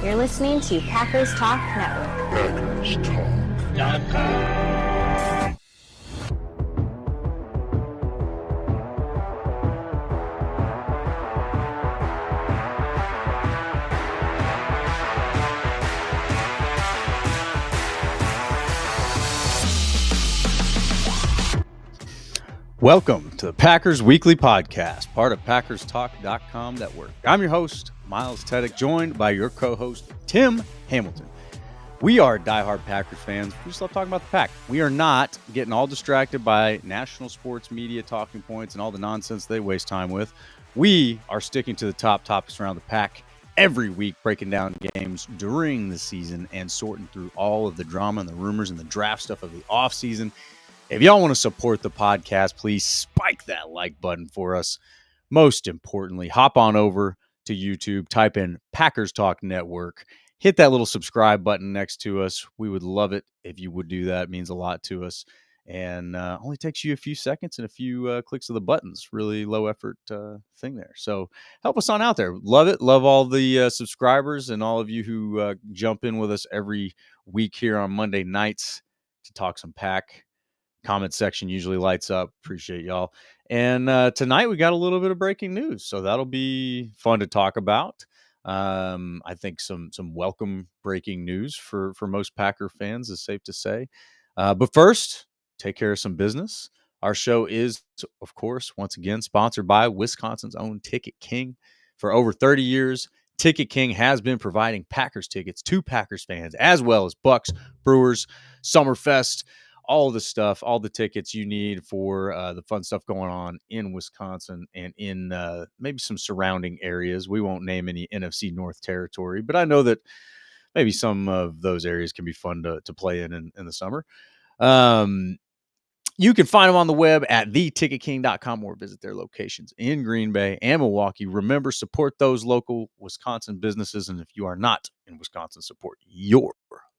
You're listening to Packers Talk Network. PackersTalk.com. Welcome to the Packers Weekly Podcast, part of PackersTalk.com network. I'm your host, Miles Teddick, joined by your co-host, Tim Hamilton. We are diehard Packers fans. We just love talking about the Pack. We are not getting all distracted by national sports media talking points and all the nonsense they waste time with. We are sticking to the top topics around the Pack every week, breaking down games during the season and sorting through all of the drama and the rumors and the draft stuff of the offseason. If y'all want to support the podcast, please spike that like button for us. Most importantly, hop on over to YouTube, type in Packers Talk Network, hit that little subscribe button next to us. We would love it if you would do that. It means a lot to us. And only takes you a few seconds and a few clicks of the buttons. Really low effort thing there. So help us on out there. Love it. Love all the subscribers and all of you who jump in with us every week here on Monday nights to talk some Pack. Comment section usually lights up. Appreciate y'all. And tonight we got a little bit of breaking news, so that'll be fun to talk about. I think some welcome breaking news for most Packer fans is safe to say. But first, take care of some business. Our show is, of course, once again sponsored by Wisconsin's own Ticket King. For over 30 years, Ticket King has been providing Packers tickets to Packers fans, as well as Bucks, Brewers, Summerfest, all the stuff, all the tickets you need for the fun stuff going on in Wisconsin and in maybe some surrounding areas. We won't name any NFC North territory, but I know that maybe some of those areas can be fun to play in the summer. You can find them on the web at theticketking.com or visit their locations in Green Bay and Milwaukee. Remember, support those local Wisconsin businesses. And if you are not in Wisconsin, support your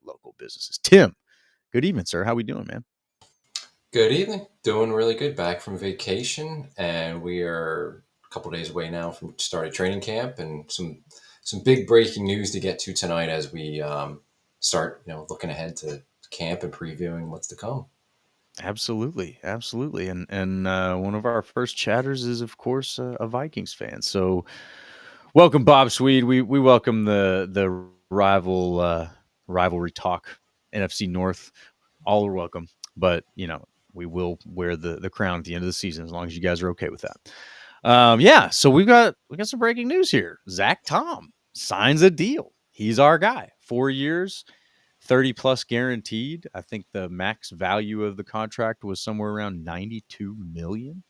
local businesses. Tim, good evening, sir. How we doing, man? Good evening. Doing really good. Back from vacation, and we are a couple days away now from starting training camp, and some big breaking news to get to tonight as we start, looking ahead to camp and previewing what's to come. Absolutely. And one of our first chatters is, of course, a Vikings fan. So welcome, Bob Swede. We welcome the rivalry talk, NFC North. All are welcome. But, we will wear the crown at the end of the season as long as you guys are okay with that. So we got some breaking news here. Zach Tom signs a deal. He's our guy. 4 years, 30 plus guaranteed. I think the max value of the contract was somewhere around $92 million.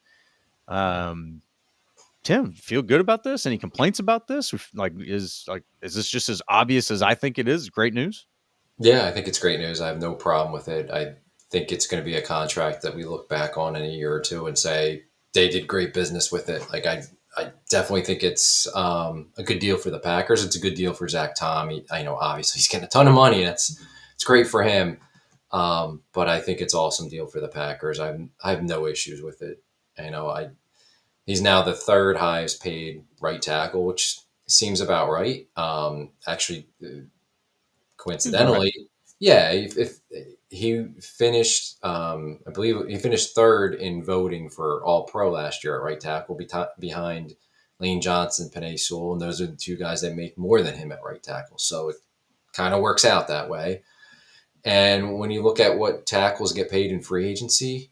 Tim, feel good about this? Any complaints about this? Is this just as obvious as I think it is? Great news. Yeah, I think it's great news. I have no problem with it. I think it's going to be a contract that we look back on in a year or two and say they did great business with it. Like I definitely think it's a good deal for the Packers. It's a good deal for Zach Tom. Obviously he's getting a ton of money. It's great for him. But I think it's an awesome deal for the Packers. I have no issues with it. He's now the third highest paid right tackle, which seems about right. Actually, coincidentally, yeah, if he finished, I believe he finished third in voting for All Pro last year at right tackle, behind Lane Johnson, Penei Sewell, and those are the two guys that make more than him at right tackle. So it kind of works out that way. And when you look at what tackles get paid in free agency,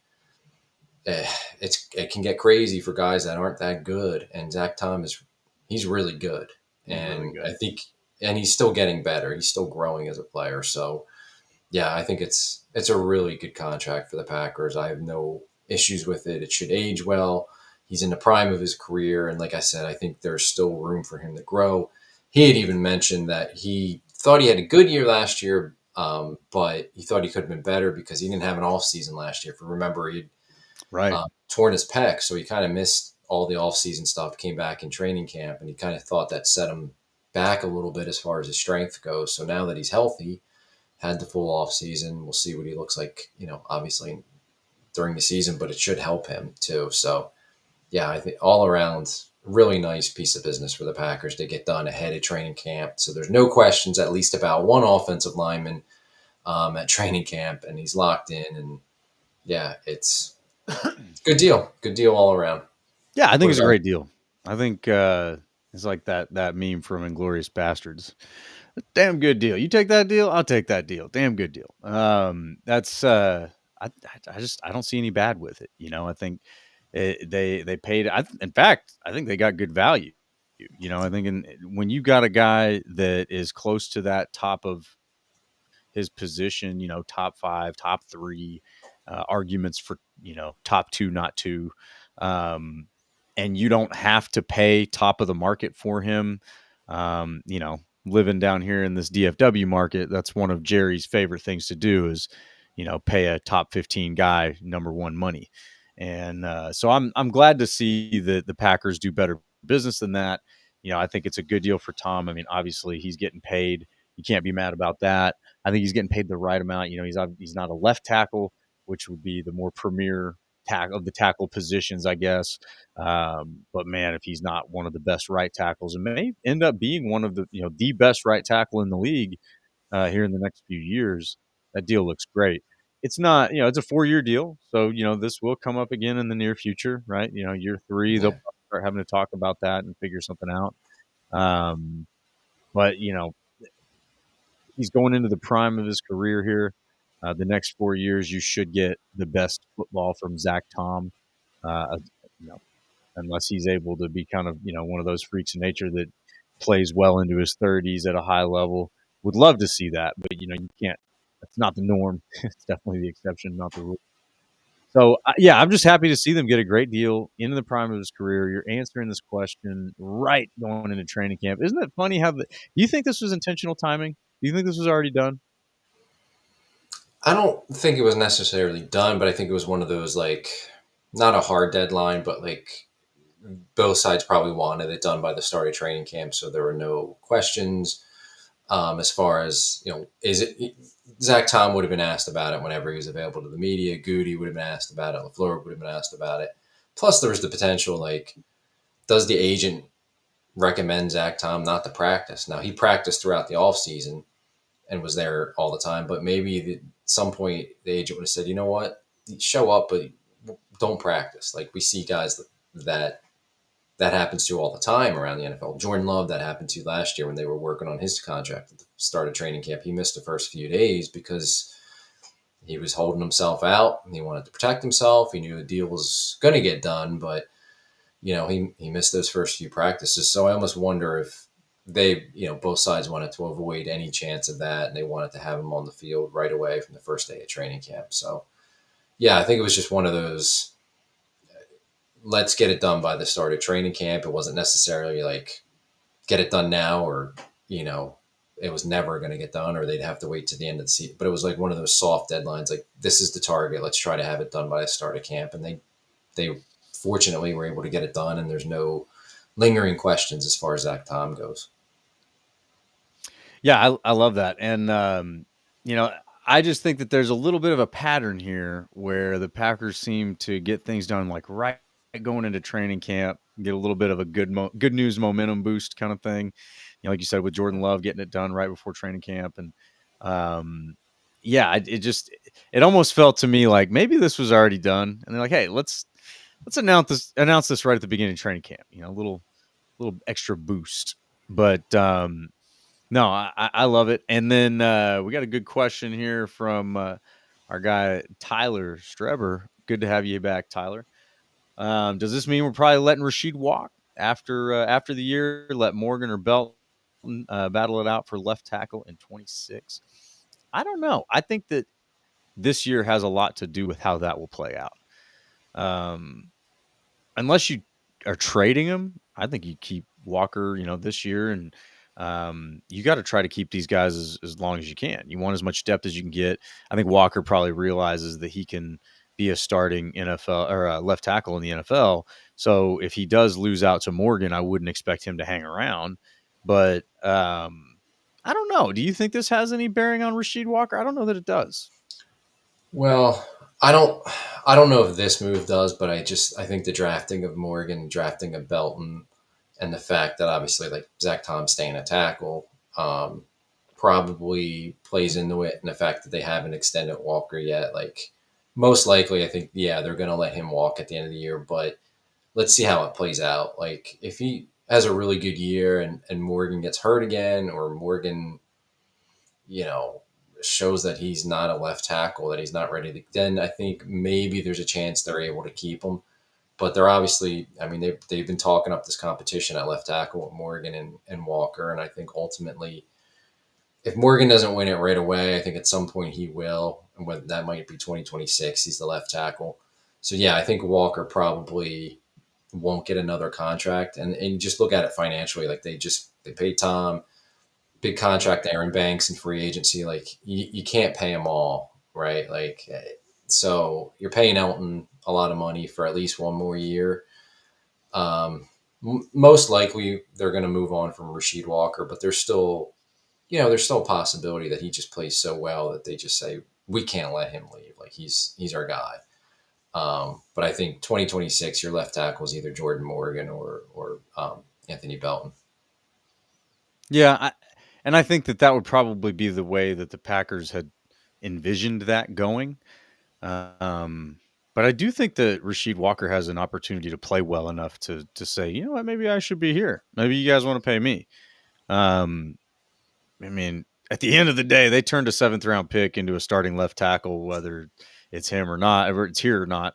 it can get crazy for guys that aren't that good. And Zach Tom he's really good, and I think. And he's still getting better. He's still growing as a player. So, yeah, I think it's a really good contract for the Packers. I have no issues with it. It should age well. He's in the prime of his career. And like I said, I think there's still room for him to grow. He had even mentioned that he thought he had a good year last year, but he thought he could have been better because he didn't have an off season last year. If you remember, he'd torn his pec. So he kind of missed all the off season stuff, came back in training camp, and he kind of thought that set him back a little bit as far as his strength goes. So now that he's healthy, had the full off season, we'll see what he looks like, obviously during the season, but it should help him too. So yeah, I think all around really nice piece of business for the Packers to get done ahead of training camp. So there's no questions, at least about one offensive lineman at training camp, and he's locked in. And yeah, it's good deal. Good deal all around. Yeah, I think What it's a about great deal. I think it's like that meme from Inglorious Bastards. Damn good deal. You take that deal, I'll take that deal. Damn good deal. That's I don't see any bad with it. I think they paid. In fact, I think they got good value. I think when you got a guy that is close to that top of his position, top five, top three, arguments for, top two, not two. Um, and you don't have to pay top of the market for him. Living down here in this DFW market, that's one of Jerry's favorite things to do is, pay a top 15 guy number one money. And so I'm glad to see that the Packers do better business than that. I think it's a good deal for Tom. I mean, obviously he's getting paid. You can't be mad about that. I think he's getting paid the right amount. He's not a left tackle, which would be the more premier tackle of the tackle positions, I guess. But man, if he's not one of the best right tackles, and may end up being one of the best right tackle in the league here in the next few years, that deal looks great. It's not, it's a 4-year deal, so this will come up again in the near future, right? Year 3, they'll yeah. start having to talk about that and figure something out. But he's going into the prime of his career here. The next 4 years, you should get the best football from Zach Tom, uh, you know, unless he's able to be kind of one of those freaks of nature that plays well into his 30s at a high level. Would love to see that, but you can't. That's not the norm. It's definitely the exception, not the rule. So yeah, I'm just happy to see them get a great deal into the prime of his career. You're answering this question right going into training camp. Isn't it funny how do you think this was intentional timing? Do you think this was already done? I don't think it was necessarily done, but I think it was one of those like not a hard deadline, but like both sides probably wanted it done by the start of training camp, so there were no questions. As far as is it Zach Tom would have been asked about it whenever he was available to the media. Goody would have been asked about it. LaFleur would have been asked about it. Plus, there was the potential like, does the agent recommend Zach Tom not to practice? Now he practiced throughout the off season and was there all the time, but maybe at some point the agent would have said, you know what, show up, but don't practice. Like we see guys that that happens to all the time around the NFL. Jordan Love, that happened to last year when they were working on his contract at the start of training camp. He missed the first few days because he was holding himself out and he wanted to protect himself. He knew the deal was going to get done, but he missed those first few practices. So I almost wonder if they, both sides wanted to avoid any chance of that, and they wanted to have him on the field right away from the first day of training camp. So yeah, I think it was just one of those, let's get it done by the start of training camp. It wasn't necessarily like get it done now, or it was never going to get done, or they'd have to wait to the end of the season. But it was like one of those soft deadlines, like this is the target. Let's try to have it done by the start of camp. And they fortunately were able to get it done, and there's no lingering questions as far as Zach Tom goes. Yeah, I love that. And, I just think that there's a little bit of a pattern here where the Packers seem to get things done like right going into training camp, get a little bit of a good news momentum boost kind of thing. Like you said, with Jordan Love getting it done right before training camp. And, yeah, it almost felt to me like maybe this was already done. And they're like, hey, let's announce this right at the beginning of training camp, a little extra boost. But, no, I love it. And then we got a good question here from our guy Tyler Streber. Good to have you back, Tyler. Does this mean we're probably letting Rashid walk after the year? Let Morgan or Belton battle it out for left tackle in 26? I don't know. I think that this year has a lot to do with how that will play out. Unless you are trading him, I think you keep Walker, this year, and you got to try to keep these guys as long as you can. You want as much depth as you can get. I think Walker probably realizes that he can be a starting NFL or a left tackle in the NFL. So if he does lose out to Morgan, I wouldn't expect him to hang around. But I don't know. Do you think this has any bearing on Rashid Walker? I don't know that it does. Well, I don't know if this move does, but I think the drafting of Morgan, drafting of Belton, and the fact that obviously like Zach Tom staying a tackle probably plays into it, and the fact that they haven't extended Walker yet, like most likely, I think they're going to let him walk at the end of the year, but let's see how it plays out. Like if he has a really good year and Morgan gets hurt again, or Morgan, you know, shows that he's not a left tackle, that he's not ready to, then I think maybe there's a chance they're able to keep him. But they're obviously, I mean, they've been talking up this competition at left tackle with Morgan and Walker. And I think ultimately, if Morgan doesn't win it right away, I think at some point he will. And whether that might be 2026, he's the left tackle. So yeah, I think Walker probably won't get another contract. And just look at it financially. Like they paid Tom, big contract to Aaron Banks in free agency. Like you can't pay them all, right? Like, so you're paying Elton a lot of money for at least one more year. Most likely they're going to move on from Rasheed Walker, but there's still a possibility that he just plays so well that they just say, we can't let him leave. Like he's our guy. But I think 2026, your left tackle is either Jordan Morgan or Anthony Belton. Yeah, and I think that would probably be the way that the Packers had envisioned that going. But I do think that Rasheed Walker has an opportunity to play well enough to say, you know what, maybe I should be here. Maybe you guys want to pay me. I mean, at the end of the day, they turned a 7th-round pick into a starting left tackle, whether it's him or not, or it's here or not,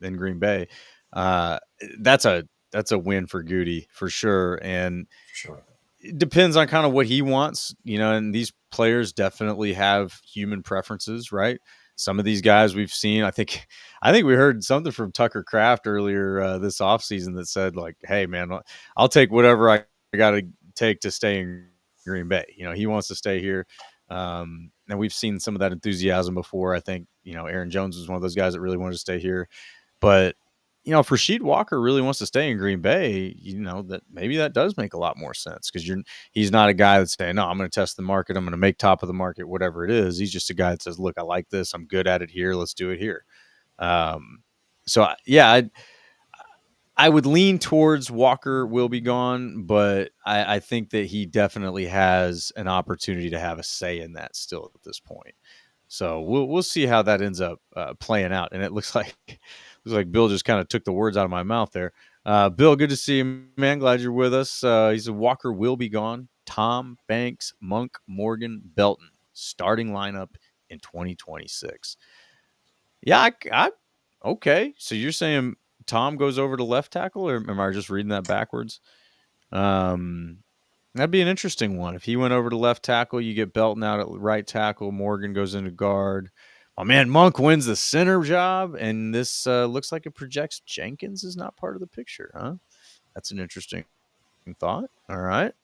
in Green Bay. That's a win for Goody for sure. And Sure. it depends on kind of what he wants, and these players definitely have human preferences, right? Some of these guys we've seen, I think we heard something from Tucker Kraft earlier this offseason that said, like, hey, man, I'll take whatever I got to take to stay in Green Bay. He wants to stay here. And we've seen some of that enthusiasm before. I think, Aaron Jones was one of those guys that really wanted to stay here. But, if Rasheed Walker really wants to stay in Green Bay, that maybe that does make a lot more sense, because he's not a guy that's saying, no, I'm going to test the market, I'm going to make top of the market, whatever it is. He's just a guy that says, look, I like this, I'm good at it here, let's do it here. So yeah, I would lean towards Walker will be gone, but I think that he definitely has an opportunity to have a say in that still at this point. So we'll see how that ends up playing out. And it looks like Bill just kind of took the words out of my mouth there. Bill, good to see you, man. Glad you're with us. He said Walker will be gone. Tom, Banks, Monk, Morgan, Belton, starting lineup in 2026. Yeah, okay. So you're saying Tom goes over to left tackle, or am I just reading that backwards? That'd be an interesting one. If he went over to left tackle, you get Belton out at right tackle. Morgan goes into guard. Oh, man, Monk wins the center job, and this looks like it projects Jenkins is not part of the picture, huh? That's an interesting thought. All right.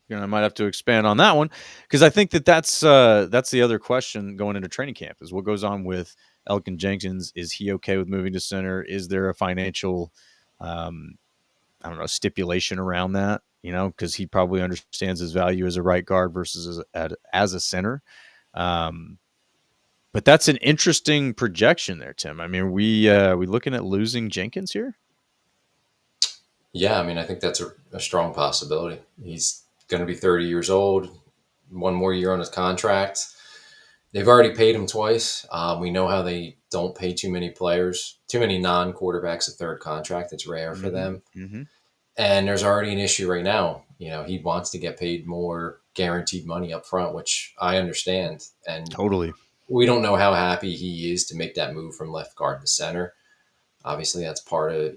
I might have to expand on that one, because I think that's the other question going into training camp is what goes on with Elkin Jenkins. Is he okay with moving to center? Is there a financial, stipulation around that? Because he probably understands his value as a right guard versus as a center. But that's an interesting projection there, Tim. I mean, we looking at losing Jenkins here? Yeah, I mean, I think that's a strong possibility. He's going to be 30 years old, one more year on his contract. They've already paid him twice. We know how they don't pay too many non-quarterbacks a third contract. It's rare for them. Mm-hmm. And there's already an issue right now. He wants to get paid more guaranteed money up front, which I understand. And totally, we don't know how happy he is to make that move from left guard to center. Obviously, that's part of,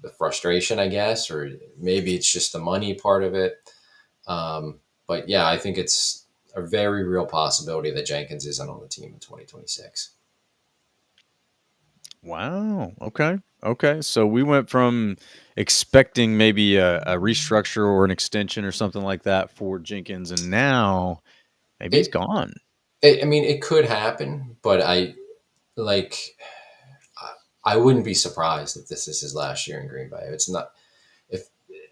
the frustration, I guess, or maybe it's just the money part of it. But yeah, I think it's a very real possibility that Jenkins isn't on the team in 2026. Wow. Okay. So we went from expecting maybe a restructure or an extension or something like that for Jenkins, and now maybe he's gone. I mean, it could happen, but I wouldn't be surprised if this is his last year in Green Bay. It's not.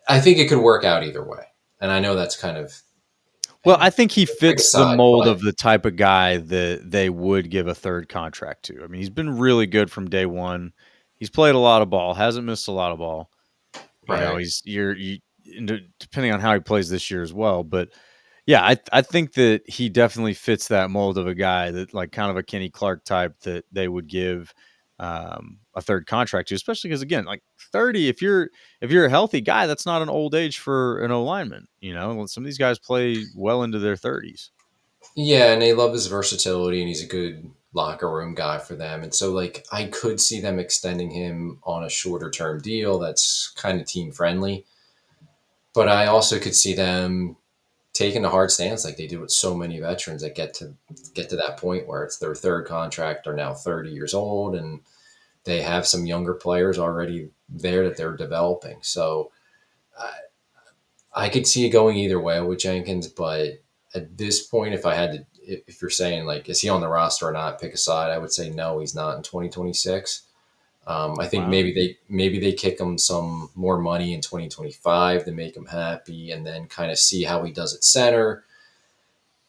I think it could work out either way, and I know that's kind of. Well, I think he fits the mold of the type of guy that they would give a third contract to. I mean, he's been really good from day one. He's played a lot of ball, hasn't missed a lot of ball. Right. depending on how he plays this year as well. But yeah, I think that he definitely fits that mold of a guy that like kind of a Kenny Clark type that they would give a third contract to, especially because again, like 30, if you're a healthy guy, that's not an old age for an O lineman. Some of these guys play well into their 30s. Yeah, and they love his versatility, and he's a good locker room guy for them. And so, like, I could see them extending him on a shorter term deal that's kind of team friendly. But I also could see them taking a hard stance like they do with so many veterans that get to that point where it's their third contract. Are now 30 years old, and they have some younger players already there that they're developing. So I, I could see it going either way with Jenkins, but at this point, if you're saying like, is he on the roster or not, pick a side, I would say no, he's not in 2026. I think Wow. maybe they kick him some more money in 2025 to make him happy, and then kind of see how he does at center.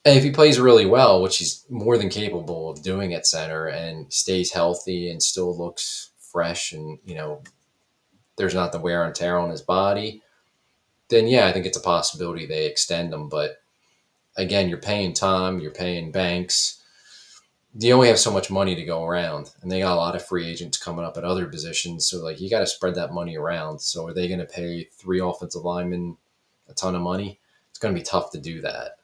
And if he plays really well, which he's more than capable of doing at center, and stays healthy and still looks fresh, and there's not the wear and tear on his body, then yeah, I think it's a possibility they extend him. But again, you're paying Tom, you're paying Banks. You only have so much money to go around, and they got a lot of free agents coming up at other positions. So like, you got to spread that money around. So are they going to pay 3 offensive linemen a ton of money? It's going to be tough to do that.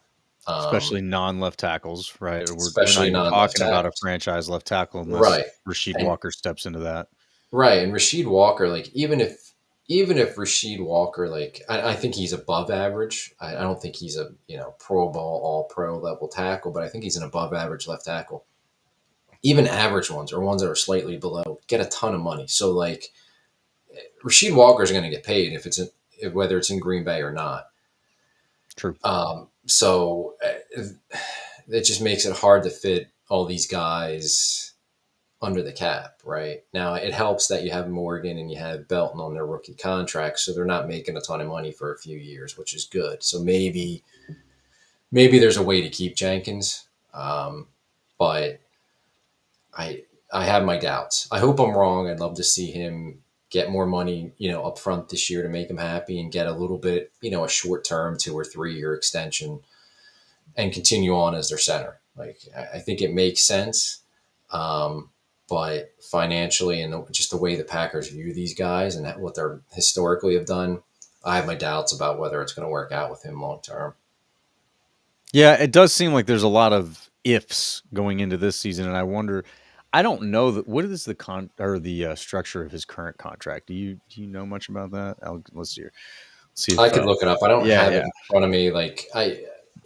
Especially non-left tackles, right? We're not Especially even non-left talking about a tackles. franchise left tackle unless Right. Rasheed And Walker steps into that. right. And Rasheed Walker, like, even if Rasheed Walker, like, I think he's above average. I don't think he's a Pro Bowl, All Pro level tackle, but I think he's an above average left tackle. Even average ones or ones that are slightly below get a ton of money. So like, Rasheed Walker is going to get paid whether it's in Green Bay or not. True. So it just makes it hard to fit all these guys under the cap. Right now, it helps that you have Morgan and you have Belton on their rookie contracts, so they're not making a ton of money for a few years, which is good. So maybe there's a way to keep Jenkins, but I have my doubts. I hope I'm wrong. I'd love to see him get more money, up front this year to make him happy, and get a little bit, a short term 2 or 3 year extension, and continue on as their center. Like, I think it makes sense. But financially, and just the way the Packers view these guys and what they're historically have done, I have my doubts about whether it's going to work out with him long term. Yeah, it does seem like there's a lot of ifs going into this season, and I wonder. I don't know what is the structure of his current contract. Do you know much about that? Let's see here. See I if could look it up. I don't yeah, have it yeah. in front of me. Like,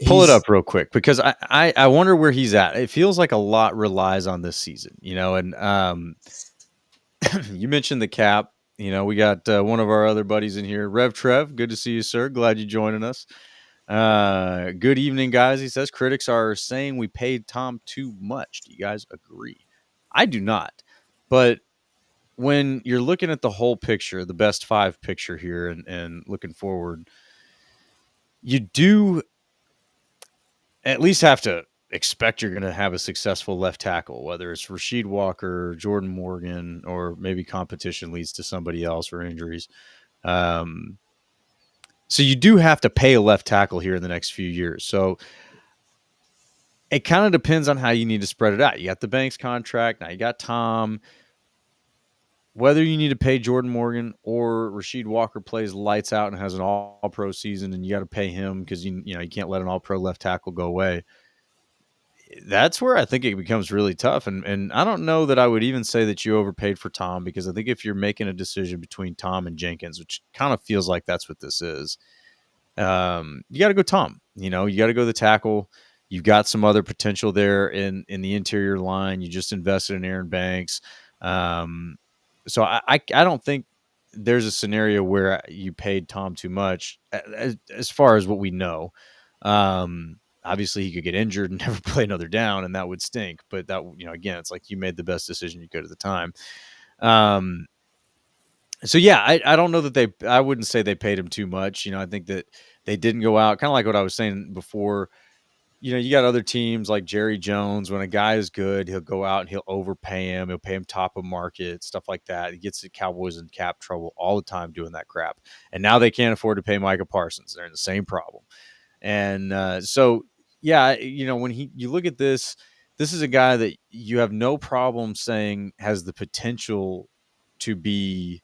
Pull it he's up real quick because I wonder where he's at. It feels like a lot relies on this season, and you mentioned the cap. We got one of our other buddies in here, Rev Trev. Good to see you, sir. Glad you joining us. Good evening, guys. He says critics are saying we paid Tom too much. Do you guys agree? I do not. But when you're looking at the whole picture, the best 5 picture here, and looking forward, you do at least have to expect you're going to have a successful left tackle, whether it's Rasheed Walker, Jordan Morgan, or maybe competition leads to somebody else or injuries. So you do have to pay a left tackle here in the next few years. So it kind of depends on how you need to spread it out. You got the Banks contract. Now you got Tom. Whether you need to pay Jordan Morgan or Rasheed Walker plays lights out and has an all-pro season and you got to pay him because you can't let an all-pro left tackle go away. That's where I think it becomes really tough. And I don't know that I would even say that you overpaid for Tom, because I think if you're making a decision between Tom and Jenkins, which kind of feels like that's what this is, you got to go Tom. You got to go the tackle. You've got some other potential there in the interior line. You just invested in Aaron Banks. So I don't think there's a scenario where you paid Tom too much as far as what we know. Obviously he could get injured and never play another down, and that would stink. But that, again, it's like you made the best decision you could at the time. So yeah, I don't know that I wouldn't say they paid him too much. I think that they didn't go out, kind of like what I was saying before. you got other teams like Jerry Jones. When a guy is good, he'll go out and he'll overpay him. He'll pay him top of market, stuff like that. He gets the Cowboys in cap trouble all the time doing that crap. And now they can't afford to pay Micah Parsons. They're in the same problem. And so, yeah, when you look at this is a guy that you have no problem saying has the potential to be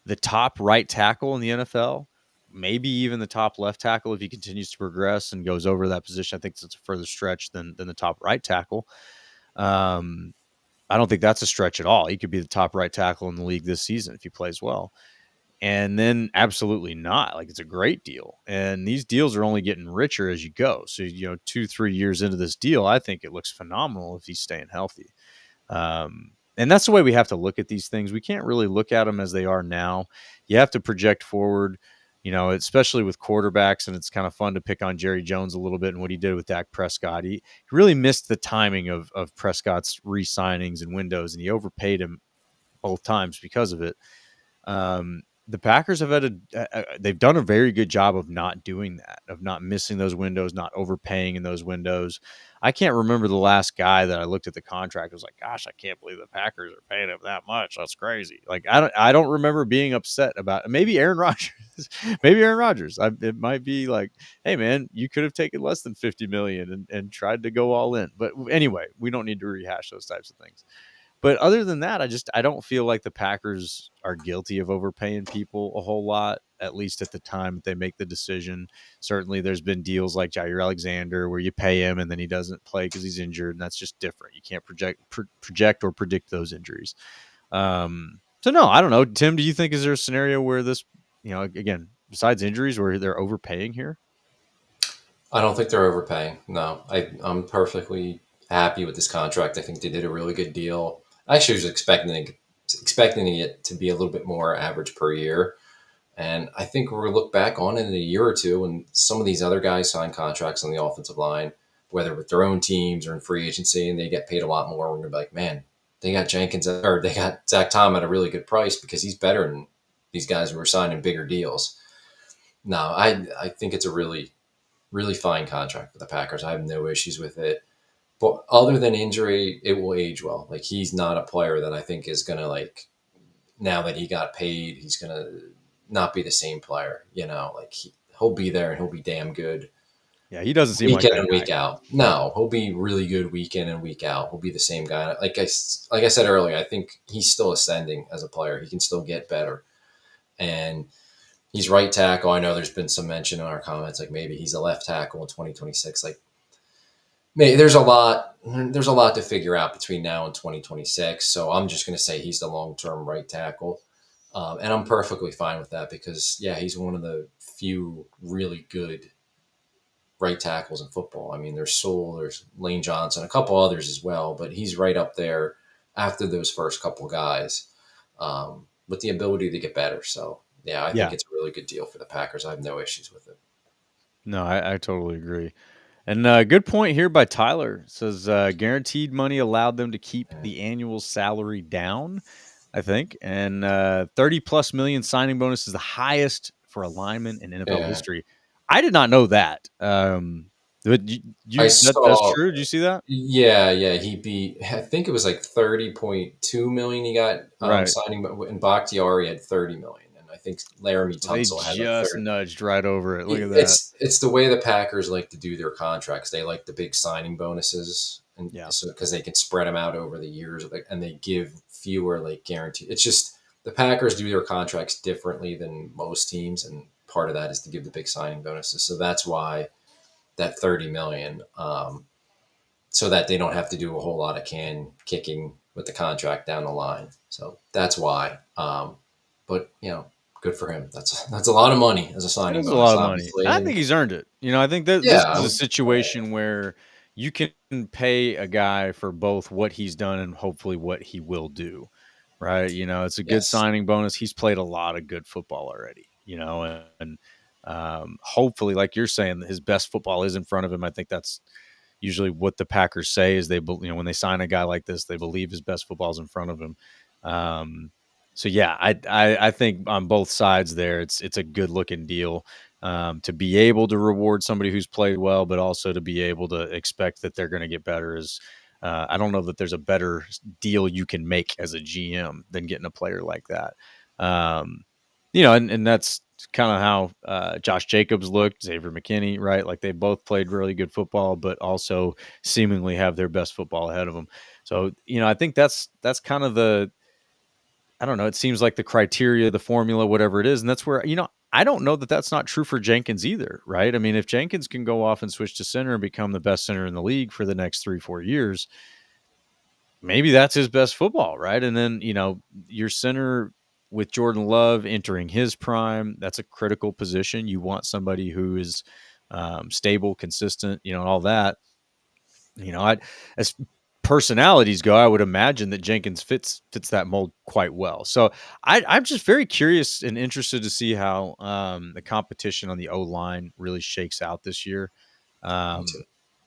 the top right tackle in the NFL, maybe even the top left tackle if he continues to progress and goes over that position. I think it's a further stretch than the top right tackle. Um, I don't think that's a stretch at all. He could be the top right tackle in the league this season if he plays well. And then absolutely not. Like, it's a great deal. And these deals are only getting richer as you go. So, 2-3 years into this deal, I think it looks phenomenal if he's staying healthy. And that's the way we have to look at these things. We can't really look at them as they are now. You have to project forward, especially with quarterbacks. And it's kind of fun to pick on Jerry Jones a little bit and what he did with Dak Prescott. He really missed the timing of Prescott's re-signings and windows, and he overpaid him both times because of it. The Packers have they've done a very good job of not doing that, of not missing those windows, not overpaying in those windows. I can't remember the last guy that I looked at the contract. I was like, gosh, I can't believe the Packers are paying him that much. That's crazy. Like, I don't remember being upset about it. Maybe Aaron Rodgers. Maybe Aaron Rodgers. It might be like, hey man, you could have taken less than $50 million and tried to go all in. But anyway, we don't need to rehash those types of things. But other than that, I don't feel like the Packers are guilty of overpaying people a whole lot, at least at the time that they make the decision. Certainly there's been deals like Jair Alexander where you pay him and then he doesn't play because he's injured, and that's just different. You can't project or predict those injuries. So no, I don't know. Tim, do you think, is there a scenario where this, again, besides injuries, where they're overpaying here? I don't think they're overpaying. No, I'm perfectly happy with this contract. I think they did a really good deal. I actually was expecting it to be a little bit more average per year. And I think we're going to look back on it in a year or two when some of these other guys sign contracts on the offensive line, whether with their own teams or in free agency, and they get paid a lot more. We're going to be like, man, they got Jenkins or they got Zach Tom at a really good price because he's better than these guys who are signing bigger deals. No, I think it's a really, really fine contract for the Packers. I have no issues with it. But other than injury, it will age well. Like, he's not a player that I think is going to, like, now that he got paid, he's going to not be the same player. Like, he'll be there and he'll be damn good. Yeah, he doesn't seem week like in that and guy. week out. No, he'll be really good week in and week out. He'll be the same guy. Like I said earlier, I think he's still ascending as a player. He can still get better. And he's right tackle. I know there's been some mention in our comments, like maybe he's a left tackle in 2026. Like, there's a lot to figure out between now and 2026. So I'm just going to say he's the long-term right tackle. And I'm perfectly fine with that because, yeah, he's one of the few really good right tackles in football. I mean, there's Sewell, there's Lane Johnson, a couple others as well, but he's right up there after those first couple guys with the ability to get better. So, yeah, I think it's a really good deal for the Packers. I have no issues with it. No, I totally agree. And good point here by Tyler. It says guaranteed money allowed them to keep the annual salary down, I think. And 30 plus million signing bonus is the highest for a lineman in NFL history. I did not know that. But that's true. Did you see that? Yeah. He beat, I think it was like 30.2 million he got signing, and Bakhtiari had 30 million. I think Laramie Tunsil had just nudged right over it. Look at that. It's the way the Packers like to do their contracts. They like the big signing bonuses, and so because they can spread them out over the years, and they give fewer like guaranteed. It's just the Packers do their contracts differently than most teams, and part of that is to give the big signing bonuses. So that's why that 30 million, so that they don't have to do a whole lot of can kicking with the contract down the line. So that's why. But good for him. That's a lot of money as a signing bonus. A lot of money. I think he's earned it. I think that this is a situation where you can pay a guy for both what he's done and hopefully what he will do. Right? It's a good signing bonus. He's played a lot of good football already. And hopefully, like you're saying, his best football is in front of him. I think that's usually what the Packers say is when they sign a guy like this, they believe his best football is in front of him. So yeah, I think on both sides there, it's a good looking deal. To be able to reward somebody who's played well, but also to be able to expect that they're going to get better is. I don't know that there's a better deal you can make as a GM than getting a player like that. And that's kind of how Josh Jacobs looked, Xavier McKinney, right? Like they both played really good football, but also seemingly have their best football ahead of them. So, I think that's kind of I don't know. It seems like the criteria, the formula, whatever it is. And that's where, I don't know that that's not true for Jenkins either, right? I mean, if Jenkins can go off and switch to center and become the best center in the league for the next 3-4 years, maybe that's his best football, right? And then, your center with Jordan Love entering his prime, that's a critical position. You want somebody who is stable, consistent, all that. As personalities go, I would imagine that Jenkins fits that mold quite well. So I'm just very curious and interested to see how the competition on the O line really shakes out this year. Me too.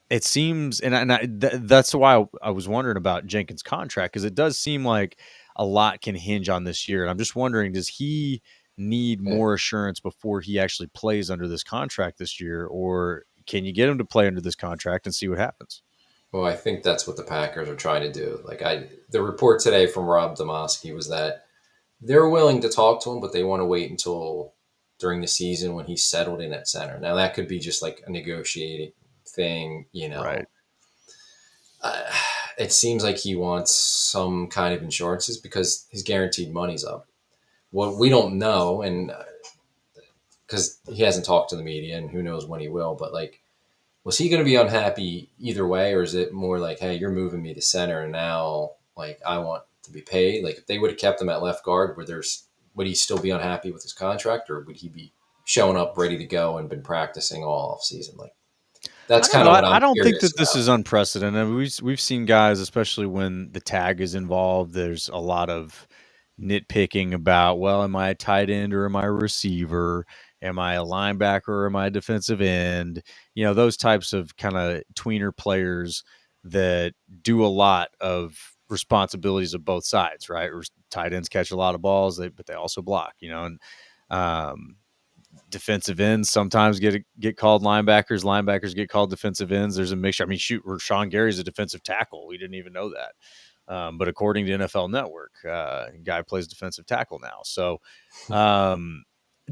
It seems, that's why I was wondering about Jenkins' contract, because it does seem like a lot can hinge on this year. And I'm just wondering, does he need Yeah. more assurance before he actually plays under this contract this year, or can you get him to play under this contract and see what happens? Well, I think that's what the Packers are trying to do. The report today from Rob Domofsky was that they're willing to talk to him, but they want to wait until during the season when he's settled in at center. Now that could be just like a negotiating thing, Right. Uh, it seems like he wants some kind of insurances because his guaranteed money's up. What we don't know, and because he hasn't talked to the media, and who knows when he will, but like, was he going to be unhappy either way, or is it more like, hey, you're moving me to center, and now like I want to be paid? Like if they would have kept him at left guard, would he still be unhappy with his contract, or would he be showing up ready to go and been practicing all off season? Like I that's don't kind know. of I, what I I'm don't think curious that this about. is unprecedented. We've seen guys, especially when the tag is involved. There's a lot of nitpicking about, well, am I a tight end or am I a receiver? Am I a linebacker or am I a defensive end? Those types of kind of tweener players that do a lot of responsibilities of both sides, right? Tight ends catch a lot of balls, but they also block. And um, defensive ends sometimes get called linebackers. Linebackers get called defensive ends. There's a mixture. I mean, shoot, Rashawn Gary's a defensive tackle. We didn't even know that. But according to NFL Network, guy plays defensive tackle now. So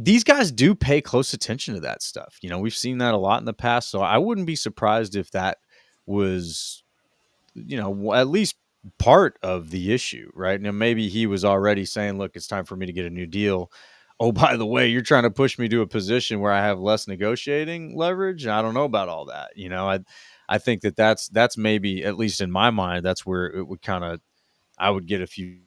these guys do pay close attention to that stuff. We've seen that a lot in the past. So I wouldn't be surprised if that was, at least part of the issue, right? Now, maybe he was already saying, look, it's time for me to get a new deal. Oh, by the way, you're trying to push me to a position where I have less negotiating leverage. I don't know about all that. I think that's maybe, at least in my mind, that's where it would kind of, I would get a few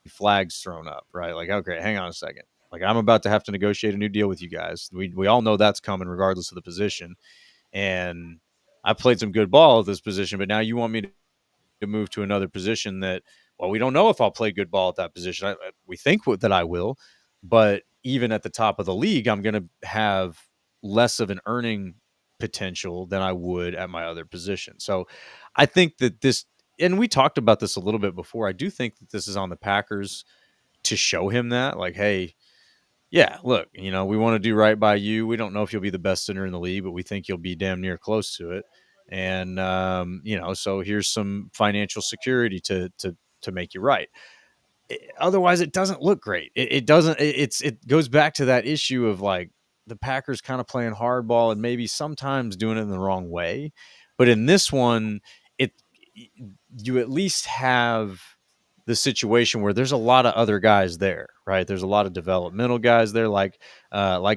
flags thrown up, right? Like, okay, hang on a second. Like, I'm about to have to negotiate a new deal with you guys. We all know that's coming regardless of the position. And I played some good ball at this position, but now you want me to move to another position that, well, we don't know if I'll play good ball at that position. We think that I will, but even at the top of the league, I'm going to have less of an earning potential than I would at my other position. So I think that and we talked about this a little bit before, I do think that this is on the Packers to show him that, like, hey, yeah, look, we want to do right by you. We don't know if you'll be the best center in the league, but we think you'll be damn near close to it. And so here's some financial security to make you right. Otherwise, it doesn't look great. It doesn't. It goes back to that issue of like the Packers kind of playing hardball and maybe sometimes doing it in the wrong way. But in this one, it you at least have the situation where there's a lot of other guys there, right? There's a lot of developmental guys there, like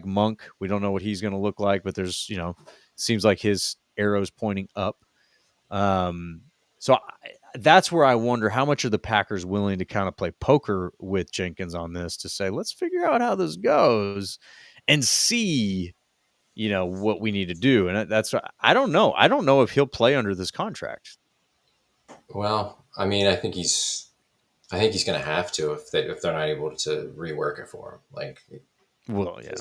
Monk. We don't know what he's going to look like, but there's seems like his arrow's pointing up. So that's where I wonder how much are the Packers willing to kind of play poker with Jenkins on this to say, let's figure out how this goes and see, what we need to do. And that's, I don't know. I don't know if he'll play under this contract. Well, I mean, I think he's going to have to if they're not able to rework it for him. Like, Well, yeah.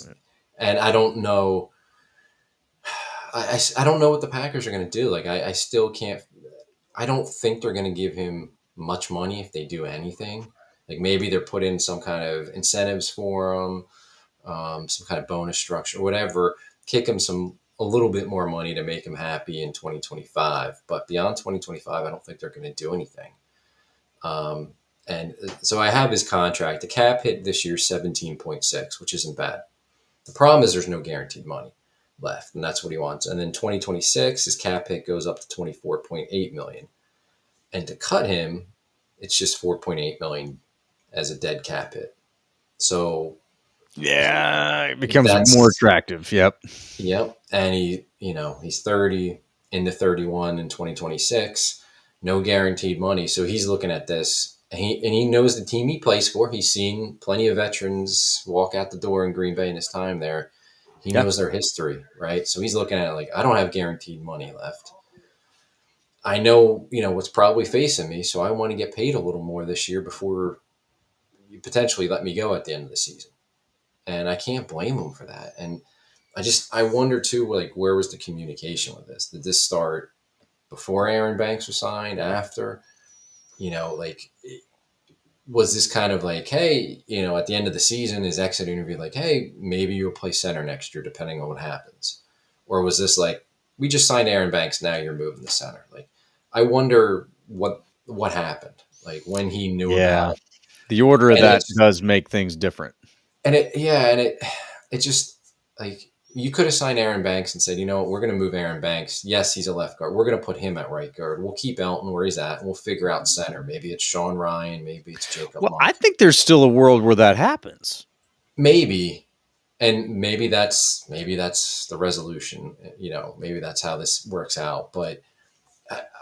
and I don't know. I don't know what the Packers are going to do. Like, I still can't. I don't think they're going to give him much money if they do anything. Like maybe they're put in some kind of incentives for him. some kind of bonus structure, whatever, kick him a little bit more money to make him happy in 2025. But beyond 2025, I don't think they're going to do anything. And so I have his contract. The cap hit this year 17.6, which isn't bad. The problem is there's no guaranteed money left, and that's what he wants. And then 2026, his cap hit goes up to 24.8 million. And to cut him, it's just 4.8 million as a dead cap hit. So yeah, it becomes more attractive. Yep. And he's 30 into 31 in 2026, no guaranteed money. So he's looking at this, and he knows the team he plays for. He's seen plenty of veterans walk out the door in Green Bay in his time there. He knows their history, right? So he's looking at it like, I don't have guaranteed money left. I know, what's probably facing me, so I want to get paid a little more this year before you potentially let me go at the end of the season. And I can't blame him for that. And I wonder too, like, where was the communication with this? Did this start before Aaron Banks was signed, after? Was this kind of like, hey, at the end of the season, his exit interview, like, hey, maybe you'll play center next year, depending on what happens? Or was this like, we just signed Aaron Banks, now you're moving to center? Like, I wonder what happened, like when he knew about the order of that does make things different. And it just, like, you could have signed Aaron Banks and said, we're going to move Aaron Banks. Yes, he's a left guard. We're going to put him at right guard. We'll keep Elton where he's at, and we'll figure out center. Maybe it's Sean Ryan. Maybe it's Jacob Monk. I think there's still a world where that happens. Maybe. And maybe that's the resolution. Maybe that's how this works out. But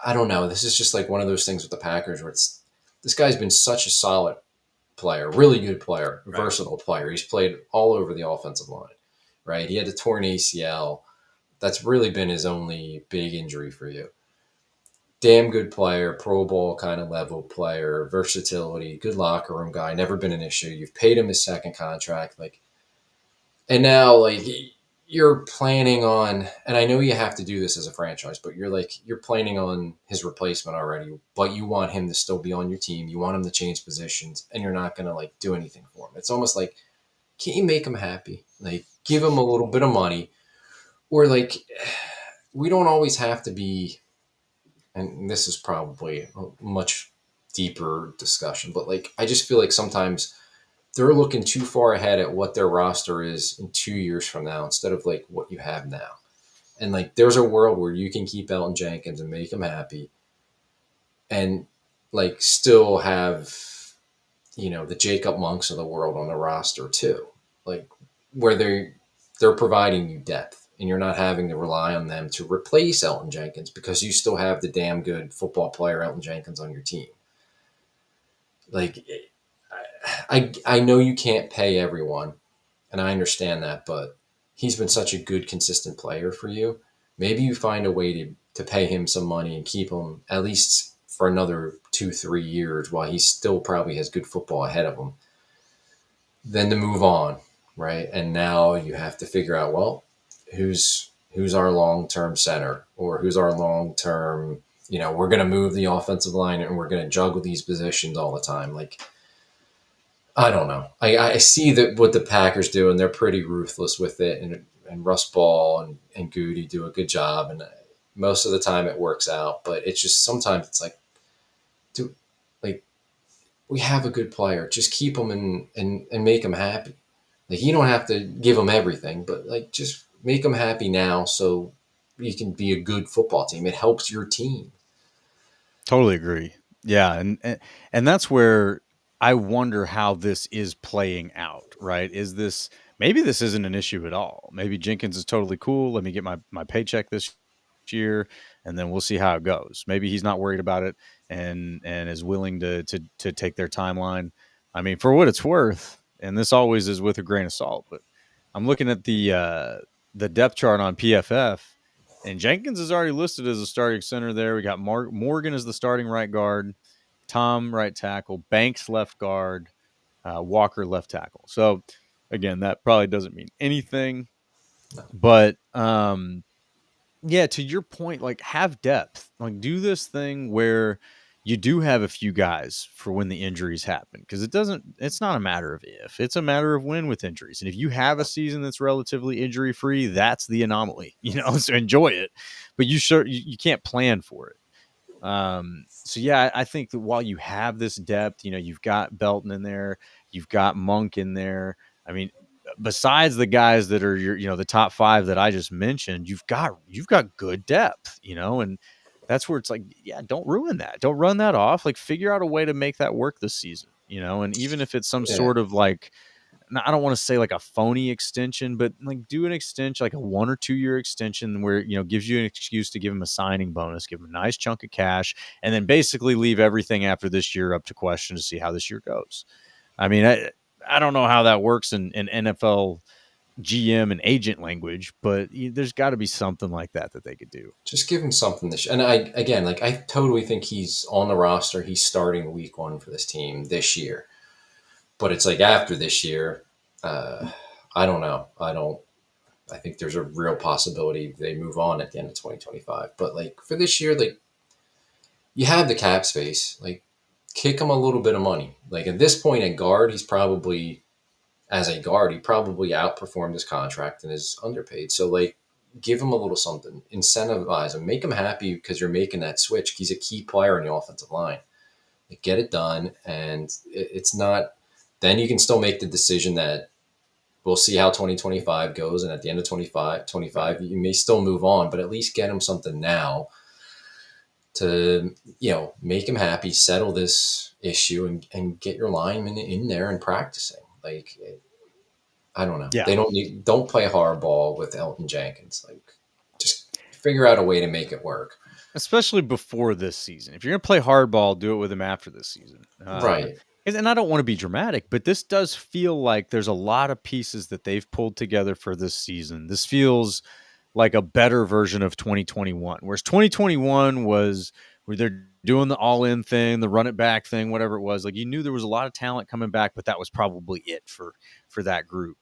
I don't know. This is just like one of those things with the Packers where this guy's been such a solid player, really good player, versatile player. He's played all over the offensive line, right? He had a torn ACL. That's really been his only big injury for you. Damn good player, Pro Bowl kind of level player, versatility, good locker room guy, never been an issue. You've paid him his second contract, and now you're planning on, and I know you have to do this as a franchise, but you're planning on his replacement already, but you want him to still be on your team. You want him to change positions, and you're not going to do anything for him. It's almost like, can't you make him happy? Give him a little bit of money, or we don't always have to be, and this is probably a much deeper discussion, but I just feel like sometimes they're looking too far ahead at what their roster is in 2 years from now instead of what you have now. And there's a world where you can keep Elton Jenkins and make him happy and still have, the Jacob Monks of the world on the roster too. Where they're providing you depth and you're not having to rely on them to replace Elton Jenkins because you still have the damn good football player Elton Jenkins on your team. I know you can't pay everyone, and I understand that, but he's been such a good, consistent player for you. Maybe you find a way to pay him some money and keep him at least for another 2-3 years while he still probably has good football ahead of him. Then to move on, right? And now you have to figure out, well, who's our long-term center, or who's our long-term, we're going to move the offensive line and we're going to juggle these positions all the time. I don't know. I see that what the Packers do, and they're pretty ruthless with it. And Russ Ball and Goody do a good job, and most of the time it works out. But it's just sometimes it's we have a good player, just keep him and make him happy. You don't have to give him everything, but just make him happy now, so you can be a good football team. It helps your team. Totally agree. Yeah, and that's where I wonder how this is playing out, right? Maybe this isn't an issue at all. Maybe Jenkins is totally cool. Let me get my paycheck this year, and then we'll see how it goes. Maybe he's not worried about it and is willing to take their timeline. I mean, for what it's worth, and this always is with a grain of salt, but I'm looking at the depth chart on PFF, and Jenkins is already listed as a starting center there. We got Morgan as the starting right guard, Tom right tackle, Banks left guard, Walker left tackle. So again, that probably doesn't mean anything, but yeah, to your point, have depth, do this thing where you do have a few guys for when the injuries happen, because it's not a matter of if, it's a matter of when with injuries. And if you have a season that's relatively injury free, that's the anomaly, so enjoy it, but you can't plan for it. So yeah, I think that while you have this depth, you've got Belton in there, you've got Monk in there. I mean, besides the guys that are the top five that I just mentioned, you've got good depth, and that's where it's like, yeah, don't ruin that. Don't run that off. Like, figure out a way to make that work this season, and even if it's some Yeah. sort of like, I don't want to say like a phony extension, but like do an extension, like a 1 or 2 year extension where, gives you an excuse to give him a signing bonus, give him a nice chunk of cash, and then basically leave everything after this year up to question to see how this year goes. I mean, I don't know how that works in NFL GM and agent language, but there's got to be something like that they could do. Just give him something this year. And I totally think he's on the roster. He's starting week 1 for this team this year. But it's like after this year, I don't know. I think there's a real possibility they move on at the end of 2025. But like for this year, like you have the cap space, like kick him a little bit of money. Like at this point at guard, as a guard, he probably outperformed his contract and is underpaid. So like give him a little something, incentivize him, make him happy because you're making that switch. He's a key player in the offensive line. Like, get it done. And it's not, then you can still make the decision that we'll see how 2025 goes. And at the end of 25, you may still move on, but at least get him something now to, make him happy, settle this issue and get your linemen in there and practicing. Like, I don't know. Yeah. They don't play hardball with Elton Jenkins. Like, just figure out a way to make it work. Especially before this season. If you're going to play hardball, do it with him after this season. Right. And I don't want to be dramatic, but this does feel like there's a lot of pieces that they've pulled together for this season. This feels like a better version of 2021, whereas 2021 was where they're doing the all-in thing, the run it back thing, whatever it was. Like, you knew there was a lot of talent coming back, but that was probably it for that group.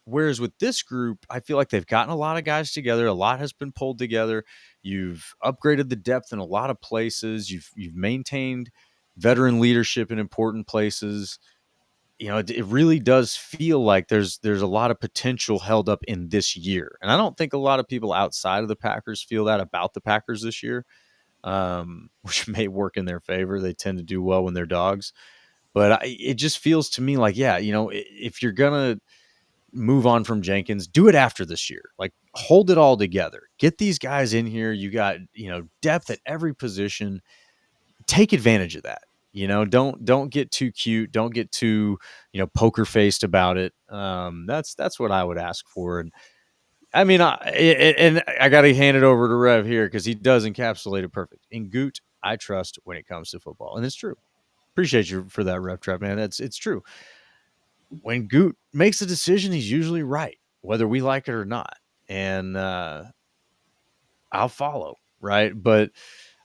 Whereas with this group, I feel like they've gotten a lot of guys together. A lot has been pulled together. You've upgraded the depth in a lot of places. You've maintained veteran leadership in important places. It really does feel like there's a lot of potential held up in this year. And I don't think a lot of people outside of the Packers feel that about the Packers this year, which may work in their favor. They tend to do well when they're dogs. But it just feels to me like, yeah, if you're going to move on from Jenkins, do it after this year. Like, hold it all together. Get these guys in here. You got, depth at every position. Take advantage of that. Don't get too cute. Don't get too, poker faced about it. That's what I would ask for. And I mean, I got to hand it over to Rev here because he does encapsulate it perfect. In Goot, I trust when it comes to football, and it's true. Appreciate you for that, Rev Trap, man. It's true. When Goot makes a decision, he's usually right, whether we like it or not. And I'll follow, right? But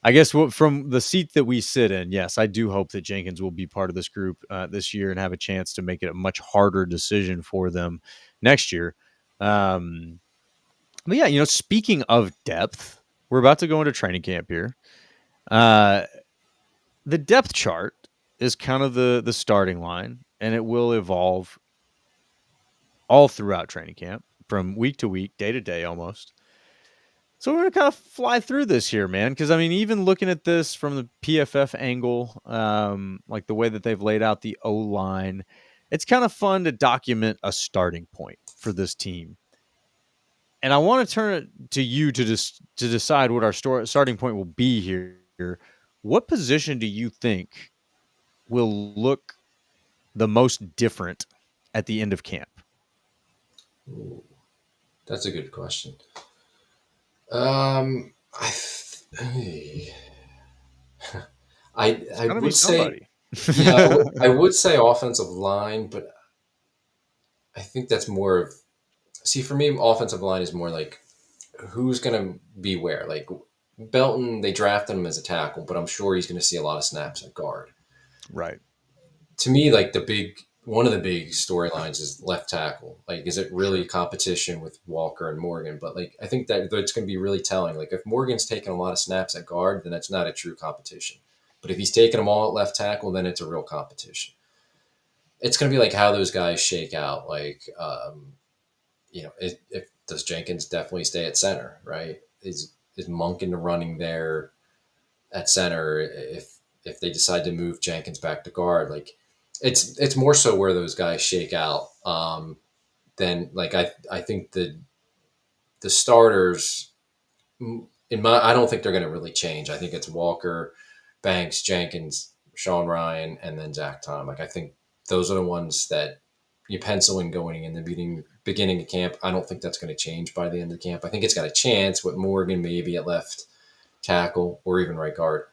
I guess from the seat that we sit in, yes, I do hope that Jenkins will be part of this group this year and have a chance to make it a much harder decision for them next year. But yeah, speaking of depth, we're about to go into training camp here. The depth chart is kind of the starting line, and it will evolve all throughout training camp from week to week, day to day almost. So we're going to kind of fly through this here, man, because, I mean, even looking at this from the PFF angle, like the way that they've laid out the O-line, it's kind of fun to document a starting point for this team. And I want to turn it to you to decide what our starting point will be here. What position do you think will look the most different at the end of camp? Ooh, that's a good question. I would say, yeah, I would say offensive line, but I think that's more of, see, for me, offensive line is more like who's going to be where. Like Belton, they drafted him as a tackle, but I'm sure he's going to see a lot of snaps at guard. Right. To me, like the big one of the big storylines is left tackle. Like, is it really Sure. competition with Walker and Morgan? But like, I think that it's going to be really telling. Like, if Morgan's taking a lot of snaps at guard, then that's not a true competition. But if he's taking them all at left tackle, then it's a real competition. It's going to be like how those guys shake out. Like, if does Jenkins definitely stay at center, right? Is Monk into running there at center if they decide to move Jenkins back to guard? Like, it's more so where those guys shake out. Than like I think the starters I don't think they're going to really change. I think it's Walker, Banks, Jenkins, Sean Ryan, and then Zach Tom. Like, I think those are the ones that you pencil in going in the beginning of camp. I don't think that's going to change by the end of the camp. I think it's got a chance with Morgan maybe at left tackle or even right guard.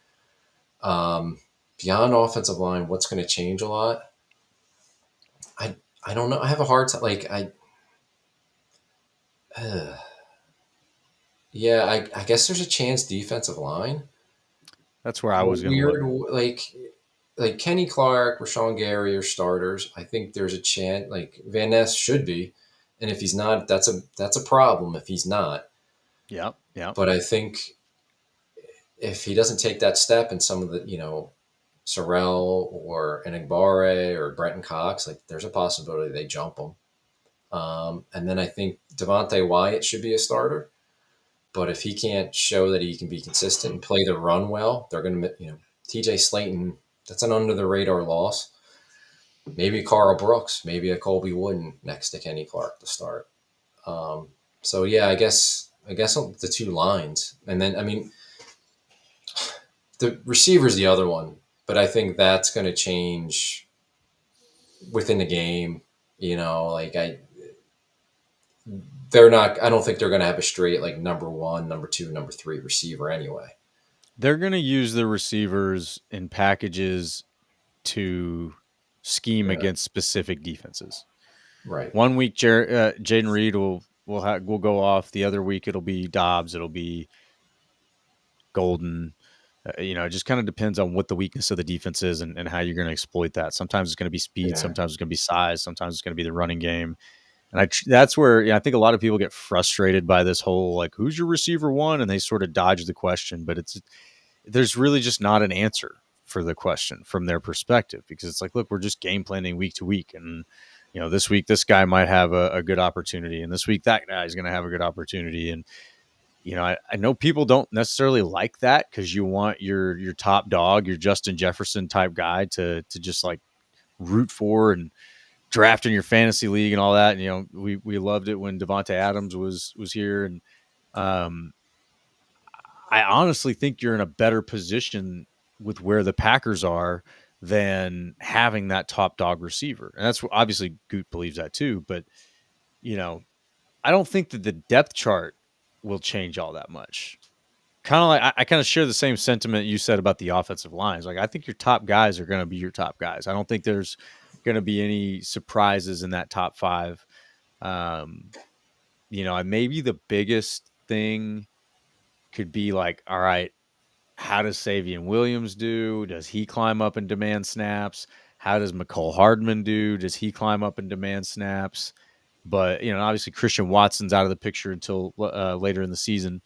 Beyond offensive line, what's going to change a lot? I I don't know. I have a hard time. Like, uh, yeah, I guess there's a chance defensive line. That's where I was going to look. Weird, like Kenny Clark, Rashawn Gary are starters. I think there's a chance like Van Ness should be, and if he's not, that's a problem if he's not. Yep. Yep. But I think if he doesn't take that step, and some of the Sorrell or Enigbare or Brenton Cox, like there's a possibility they jump him. And then I think Devontae Wyatt should be a starter. But if he can't show that he can be consistent and play the run well, they're going to, TJ Slayton, that's an under the radar loss. Maybe Carl Brooks, maybe a Colby Wooden next to Kenny Clark to start. So yeah, I guess the two lines, and then I mean the receiver's the other one, but I think that's going to change within the game. Like they're not. I don't think they're going to have a straight like number one, number two, number three receiver anyway. They're going to use the receivers in packages to scheme Yeah, against specific defenses. right. One week, Jaden Reed will go off. The other week, it'll be Dobbs. It'll be Golden. It just kind of depends on what the weakness of the defense is and how you're going to exploit that. Sometimes it's going to be speed. Yeah, Sometimes it's going to be size. Sometimes it's going to be the running game. And that's where I think a lot of people get frustrated by this whole like, who's your receiver one? And they sort of dodge the question, but there's really just not an answer for the question from their perspective, because it's like, look, we're just game planning week to week. And, this week, this guy might have a good opportunity. And this week, that guy is going to have a good opportunity. And, I know people don't necessarily like that because you want your top dog, your Justin Jefferson type guy to just like root for and draft in your fantasy league and all that. And, we loved it when Devontae Adams was here. And I honestly think you're in a better position with where the Packers are than having that top dog receiver. And that's obviously Goot believes that too. But, you know, I don't think that the depth chart will change all that much. Kind of like I kind of share the same sentiment you said about the offensive lines. Like, I think your top guys are going to be your top guys. I don't think there's going to be any surprises in that top five. Um, maybe the biggest thing could be like, all right, how does Savion Williams do? Does he climb up and demand snaps? How does McCole Hardman do? Does he climb up and demand snaps? But, obviously Christian Watson's out of the picture until later in the season.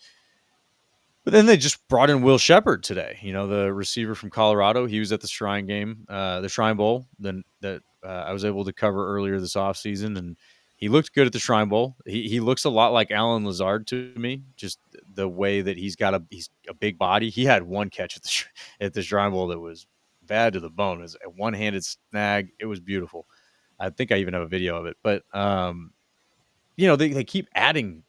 But then they just brought in Will Shepherd today, the receiver from Colorado. He was at the Shrine game, the Shrine Bowl, that I was able to cover earlier this offseason. And he looked good at the Shrine Bowl. He looks a lot like Alan Lazard to me, just the way that he's a big body. He had one catch at the Shrine Bowl that was bad to the bone. It was a one-handed snag. It was beautiful. I think I even have a video of it. But, they keep adding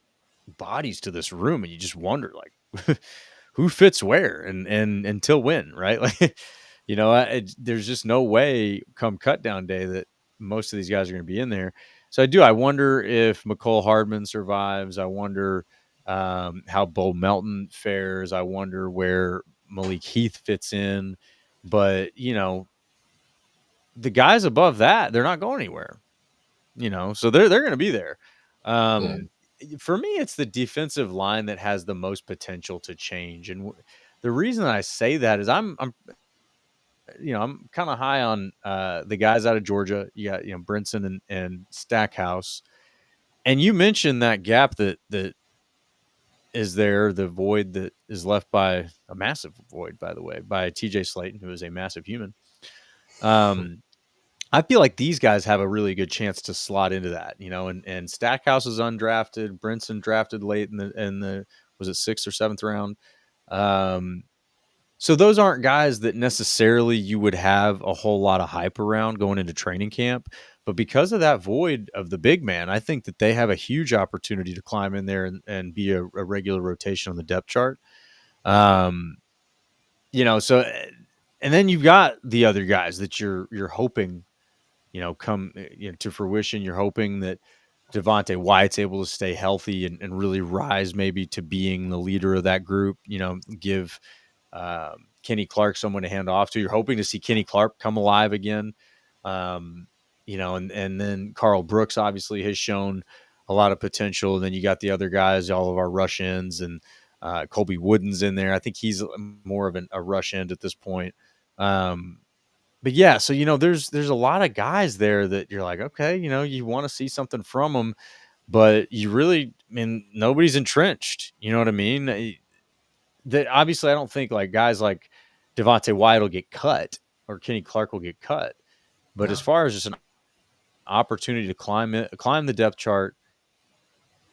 bodies to this room, and you just wonder, like, who fits where and until when, right? Like, there's just no way come cut down day that most of these guys are going to be in there. So I wonder if McCole Hardman survives. I wonder how Bo Melton fares. I wonder where Malik Heath fits in. But, the guys above that, they're not going anywhere, so they're going to be there. yeah, For me, it's the defensive line that has the most potential to change. And the reason I say that is I'm I'm kind of high on the guys out of Georgia. You got Brinson and Stackhouse, and you mentioned that gap that is there, the void that is left by a massive void, by the way, by TJ Slayton, who is a massive human. I feel like these guys have a really good chance to slot into that, and Stackhouse is undrafted, Brinson drafted late in the was it 6th or 7th round. So those aren't guys that necessarily you would have a whole lot of hype around going into training camp. But because of that void of the big man, I think that they have a huge opportunity to climb in there and be a regular rotation on the depth chart. Um, so and then you've got the other guys that you're hoping, come to fruition. You're hoping that Devontae Wyatt's able to stay healthy and really rise maybe to being the leader of that group, give Kenny Clark someone to hand off to. You're hoping to see Kenny Clark come alive again. And then Carl Brooks obviously has shown a lot of potential. And then you got the other guys, all of our rush ends, and Colby Wooden's in there. I think he's more of a rush end at this point. But yeah, so there's a lot of guys there that you're like, okay, you want to see something from them, but you really, nobody's entrenched. You know what I mean? That obviously, I don't think like guys like Devontae Wyatt will get cut or Kenny Clark will get cut. But as far as just an opportunity to climb the depth chart,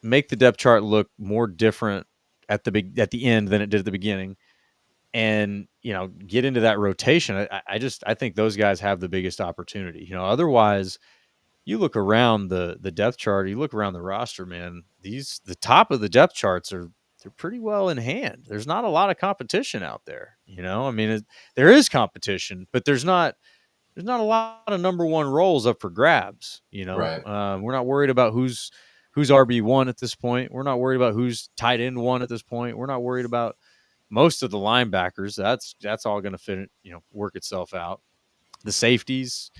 make the depth chart look more different at the end than it did at the beginning, and get into that rotation. I think those guys have the biggest opportunity. Otherwise, you look around the depth chart, you look around the roster, man. The top of the depth charts they're pretty well in hand. There's not a lot of competition out there. There is competition, but there's not a lot of number one roles up for grabs. Right. We're not worried about who's RB1 at this point. We're not worried about who's tight end one at this point. We're not worried about most of the linebackers. That's all going to fit, work itself out. The safeties,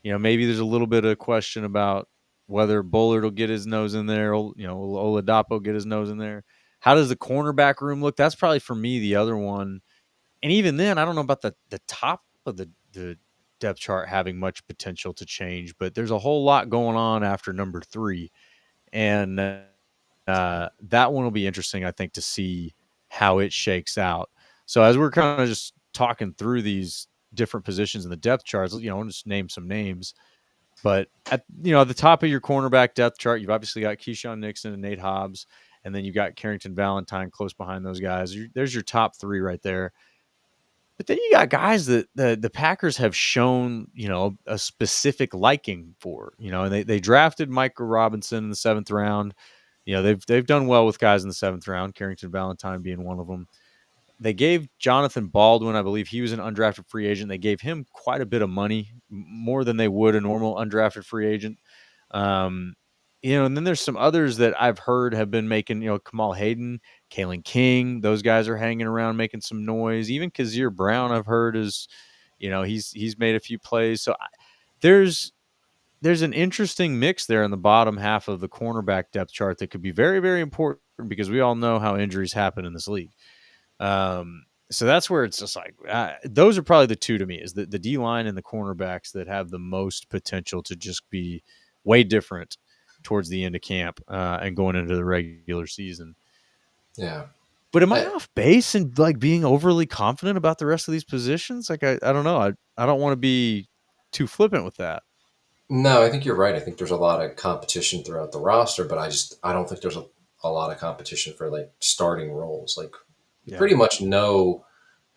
maybe there's a little bit of question about whether Bullard will get his nose in there. Oladapo get his nose in there. How does the cornerback room look? That's probably for me the other one. And even then, I don't know about the top of the depth chart having much potential to change, but there's a whole lot going on after number 3. And that one will be interesting, I think, to see how it shakes out. So as we're kind of just talking through these different positions in the depth charts, I'll just name some names. But at the top of your cornerback depth chart, you've obviously got Keyshawn Nixon and Nate Hobbs, and then you got Carrington Valentine close behind those guys. There's your top 3 right there. But then you got guys that the Packers have shown, a specific liking for, and they drafted Michael Robinson in the 7th round. They've done well with guys in the 7th round, Carrington Valentine being one of them. They gave Jonathan Baldwin, I believe he was an undrafted free agent. They gave him quite a bit of money, more than they would a normal undrafted free agent. And then there's some others that I've heard have been making, Kamal Hayden, Kalen King, those guys are hanging around making some noise. Even Kazir Brown, I've heard is, he's made a few plays. So there's an interesting mix there in the bottom half of the cornerback depth chart that could be very, very important because we all know how injuries happen in this league. So that's where it's just like, those are probably the two to me, is the D-line and the cornerbacks that have the most potential to just be way different towards the end of camp and going into the regular season. Yeah. But am I off base and like being overly confident about the rest of these positions? Like, I don't know. I don't want to be too flippant with that. No, I think you're right. I think there's a lot of competition throughout the roster, but I don't think there's a lot of competition for like starting roles. Like you pretty much know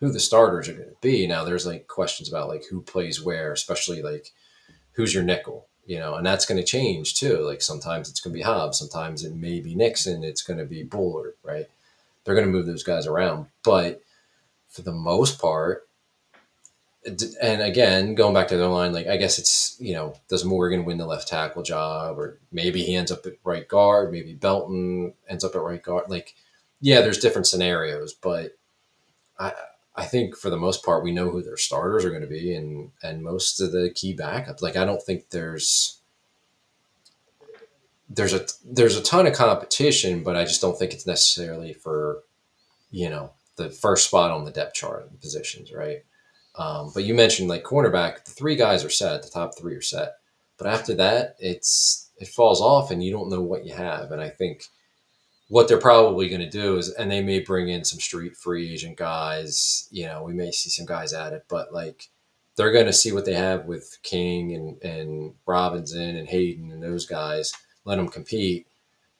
who the starters are going to be. Now there's like questions about like who plays where, especially like who's your nickel, and that's going to change too. Like sometimes it's going to be Hobbs, sometimes it may be Nixon, it's going to be Bullard, right? They're going to move those guys around, but for the most part, and again, going back to the line, like I guess it's does Morgan win the left tackle job, or maybe he ends up at right guard, maybe Belton ends up at right guard. Like, yeah, there's different scenarios, but I think for the most part we know who their starters are going to be, and most of the key backups. Like I don't think there's a ton of competition, but I just don't think it's necessarily for the first spot on the depth chart of the positions, right? But you mentioned like cornerback, the three guys are set, the top three are set. But after that, it falls off and you don't know what you have. And I think what they're probably going to do is, and they may bring in some street free agent guys, we may see some guys at it, but like they're going to see what they have with King and Robinson and Hayden and those guys, let them compete.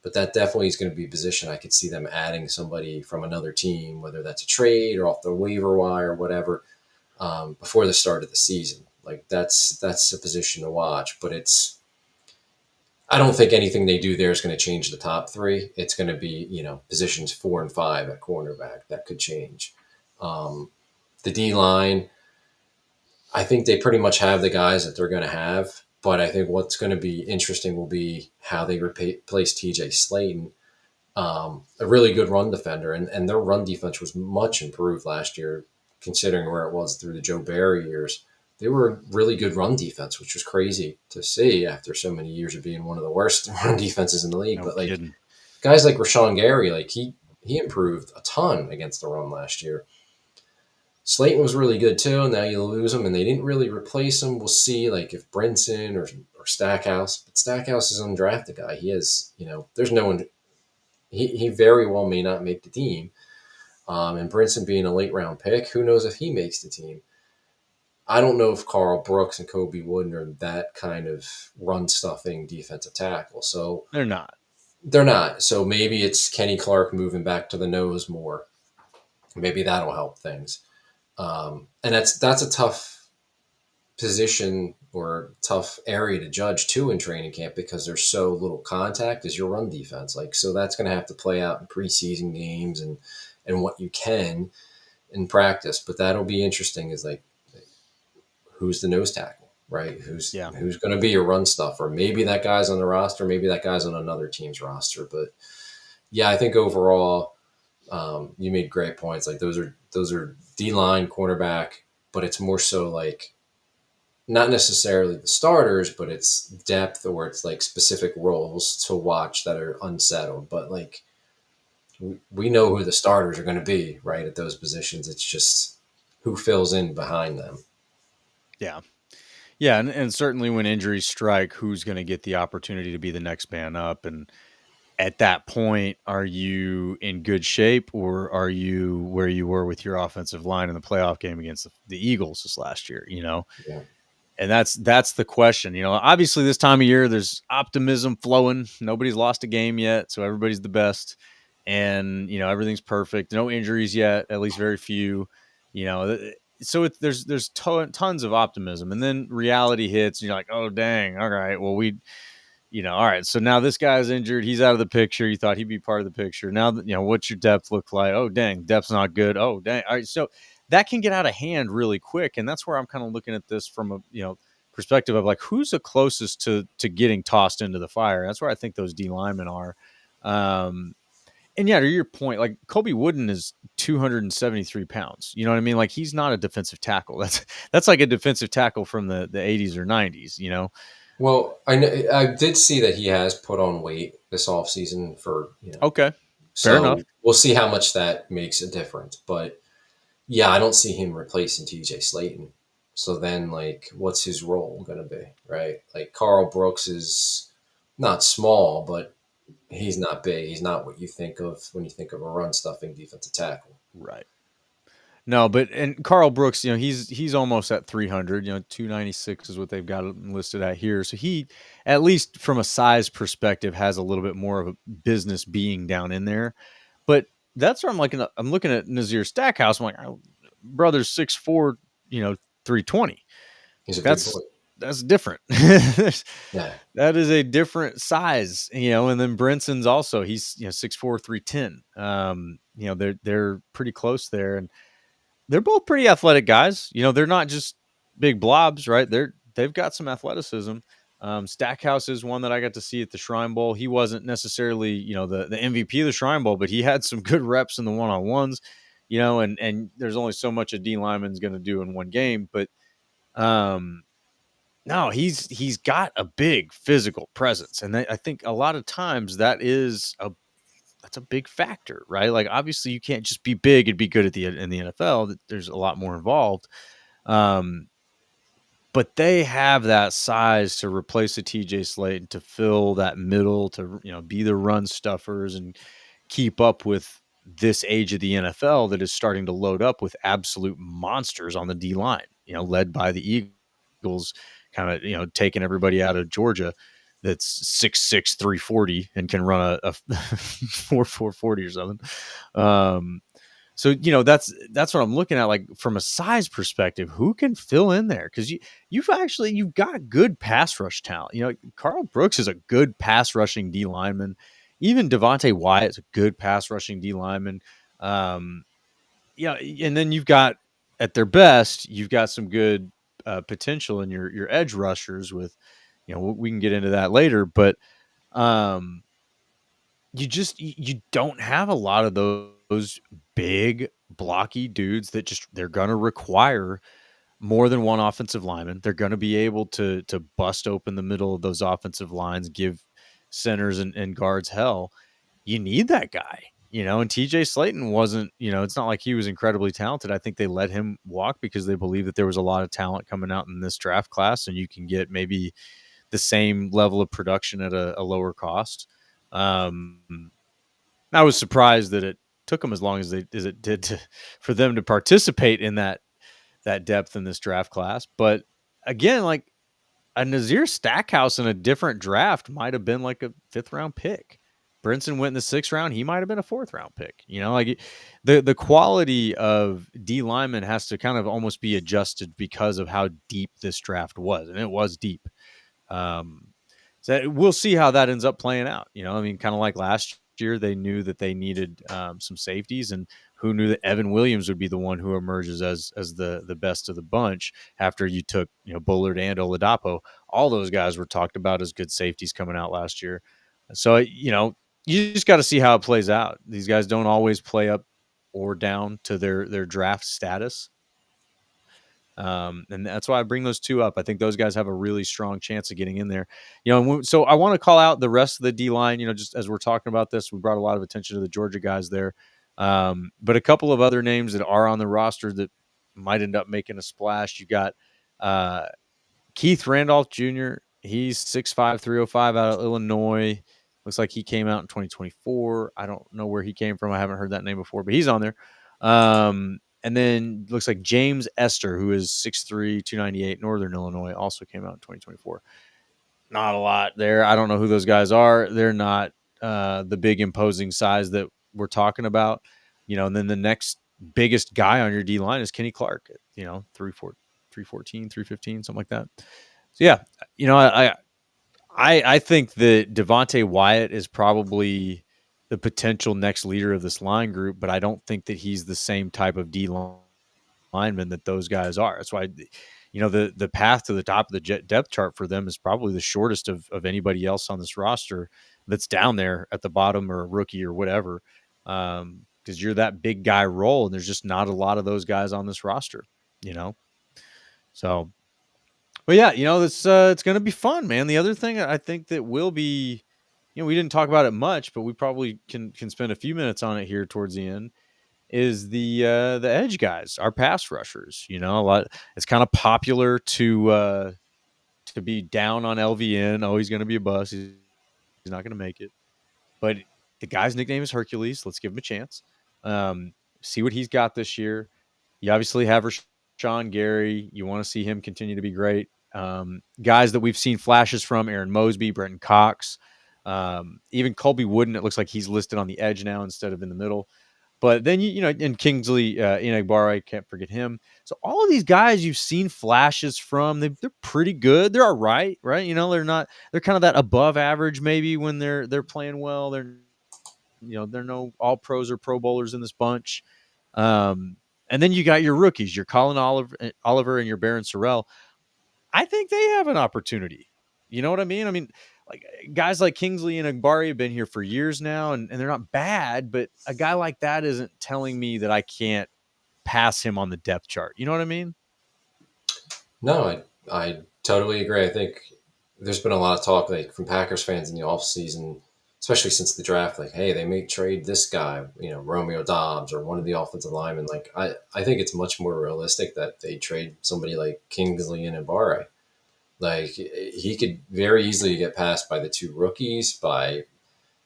But that definitely is going to be a position I could see them adding somebody from another team, whether that's a trade or off the waiver wire or whatever, before the start of the season. Like that's a position to watch, but I don't think anything they do there is going to change the top three. It's going to be, positions 4 and 5 at cornerback that could change. The D line, I think they pretty much have the guys that they're going to have. But I think what's going to be interesting will be how they replace TJ Slayton, a really good run defender. And their run defense was much improved last year, considering where it was through the Joe Barry years. They were a really good run defense, which was crazy to see after so many years of being one of the worst run defenses in the league. No but like kidding. guys like Rashawn Gary, like he improved a ton against the run last year. Slayton was really good too, and now you lose him, and they didn't really replace him. We'll see, like if Brinson or Stackhouse, but Stackhouse is an undrafted guy. He has, there's no one. He very well may not make the team. And Brinson being a late round pick, who knows if he makes the team? I don't know if Carl Brooks and Kobe Wooden are that kind of run stuffing defensive tackle. So They're not. they're not. So maybe it's Kenny Clark moving back to the nose more. Maybe that'll help things. And that's a tough position or tough area to judge too in training camp because there's so little contact as your run defense. Like, so that's going to have to play out in preseason games and what you can in practice. But that'll be interesting is like, who's the nose tackle, right? Who's going to be your run stuffer? Maybe that guy's on the roster. Maybe that guy's on another team's roster. But yeah, I think overall, you made great points. Like those are D-line, cornerback, but it's more so like not necessarily the starters, but it's depth or it's like specific roles to watch that are unsettled. But like we know who the starters are going to be, right, at those positions. It's just who fills in behind them. Yeah. Yeah. And certainly when injuries strike, who's going to get the opportunity to be the next man up? And at that point, are you in good shape or are you where you were with your offensive line in the playoff game against the Eagles this last year, Yeah. And that's the question. Obviously this time of year, there's optimism flowing. Nobody's lost a game yet. So everybody's the best and, everything's perfect. No injuries yet, at least very few, so there's tons of optimism, and then reality hits. And you're like, oh dang, all right, well all right. So now this guy's injured, he's out of the picture. You thought he'd be part of the picture. Now that what's your depth look like? Oh dang, depth's not good. Oh dang. All right, so that can get out of hand really quick, and that's where I'm kind of looking at this from a perspective of like who's the closest to getting tossed into the fire. That's where I think those D linemen are. And yeah, to your point, like Kobe Wooden is 273 pounds. You know what I mean? Like he's not a defensive tackle. That's like a defensive tackle from the 80s or 90s, Well, I did see that he has put on weight this offseason for, Okay. So Fair enough. we'll see how much that makes a difference. But yeah, I don't see him replacing TJ Slayton. So then, like, what's his role going to be, right? Like, Carl Brooks is not small, but he's not big. He's not what you think of when you think of a run stuffing defensive tackle. Right. No, and Carl Brooks, he's almost at 300, 296 is what they've got listed at here. So he, at least from a size perspective, has a little bit more of a business being down in there. But that's where I'm looking at Nazir Stackhouse. I'm like, oh, brother's 6'4", 320. He's a big boy. That's different. Yeah. That is a different size, and then Brinson's also, he's, 6'4", 310. They're pretty close there. And they're both pretty athletic guys. They're not just big blobs, right? They've got some athleticism. Stackhouse is one that I got to see at the Shrine Bowl. He wasn't necessarily, the MVP of the Shrine Bowl, but he had some good reps in the one-on-ones, and there's only so much a D lineman's going to do in one game. But no, he's got a big physical presence. And I think a lot of times that's a big factor, right? Like obviously you can't just be big and be good in the NFL. There's a lot more involved. Um, but they have that size to replace a TJ Slayton, to fill that middle, to be the run stuffers and keep up with this age of the NFL that is starting to load up with absolute monsters on the D line. Led by the Eagles, kind of taking everybody out of Georgia. That's 6'6", 340 and can run a 4.40 or something. So that's what I'm looking at, like from a size perspective, who can fill in there? Because you've got good pass rush talent. Carl Brooks is a good pass rushing D lineman. Even Devontae Wyatt's a good pass rushing D lineman. Um, and then you've got, at their best, you've got some good potential in your edge rushers with, we can get into that later, but um, you don't have a lot of those big blocky dudes that they're going to require more than one offensive lineman. They're going to be able to bust open the middle of those offensive lines, give centers and guards hell. You need that guy, and TJ Slayton wasn't, it's not like he was incredibly talented. I think they let him walk because they believe that there was a lot of talent coming out in this draft class, and you can get maybe the same level of production at a lower cost. I was surprised that it took them as long as it did for them to participate in that depth in this draft class. But again, like a Nazir Stackhouse in a different draft might have been like a 5th round pick. Brinson went in the 6th round. He might have been a 4th round pick. Like the quality of D lineman has to kind of almost be adjusted because of how deep this draft was, and it was deep. So we'll see how that ends up playing out. Kind of like last year, they knew that they needed some safeties, and who knew that Evan Williams would be the one who emerges as the best of the bunch after you took Bullard and Oladapo. All those guys were talked about as good safeties coming out last year. So you just got to see how it plays out. These guys don't always play up or down to their draft status. And that's why I bring those two up. I think those guys have a really strong chance of getting in there. So I want to call out the rest of the D line. Just as we're talking about this, we brought a lot of attention to the Georgia guys there, but a couple of other names that are on the roster that might end up making a splash. You got Keith Randolph Jr. He's 6'5", 305 out of Illinois. Looks like he came out in 2024. I don't know where he came from. I haven't heard that name before, but he's on there. And then looks like James Esther, who is 6'3", 298, Northern Illinois, also came out in 2024. Not a lot there. I don't know who those guys are. They're not the big imposing size that we're talking about. And then the next biggest guy on your D line is Kenny Clark, 314, 315, something like that. So yeah, I think that Devontae Wyatt is probably the potential next leader of this line group, but I don't think that he's the same type of D lineman that those guys are. That's why, the path to the top of the depth chart for them is probably the shortest of anybody else on this roster that's down there at the bottom, or a rookie or whatever. Because you're that big guy role, and there's just not a lot of those guys on this roster, So, but yeah, it's going to be fun, man. The other thing I think that will be, we didn't talk about it much, but we probably can spend a few minutes on it here towards the end, is the edge guys, our pass rushers. A lot. It's kind of popular to be down on LVN. Oh, he's going to be a bust. He's not going to make it. But the guy's nickname is Hercules. Let's give him a chance. See what he's got this year. You obviously have Rashawn Gary. You want to see him continue to be great. Guys that we've seen flashes from: Aaron Mosby, Brenton Cox, even Colby Wooden. It looks like he's listed on the edge now instead of in the middle. But then and Kingsley Enagbare, can't forget him. So all of these guys you've seen flashes from. They're pretty good. They're all right, right? They're not. They're kind of that above average maybe when they're playing well. They're no all pros or Pro Bowlers in this bunch. And then you got your rookies, your Colin Oliver and your Baron Sorrell. I think they have an opportunity. You know what I mean? I mean, like guys like Kingsley and Agbari have been here for years now, and they're not bad, but a guy like that isn't telling me that I can't pass him on the depth chart. You know what I mean? No, I totally agree. I think there's been a lot of talk, like from Packers fans in the offseason, especially since the draft, like, hey, they may trade this guy, Romeo Dobbs or one of the offensive linemen. Like, I think it's much more realistic that they trade somebody like Kingsley and Ibarra. Like, he could very easily get passed by the two rookies, by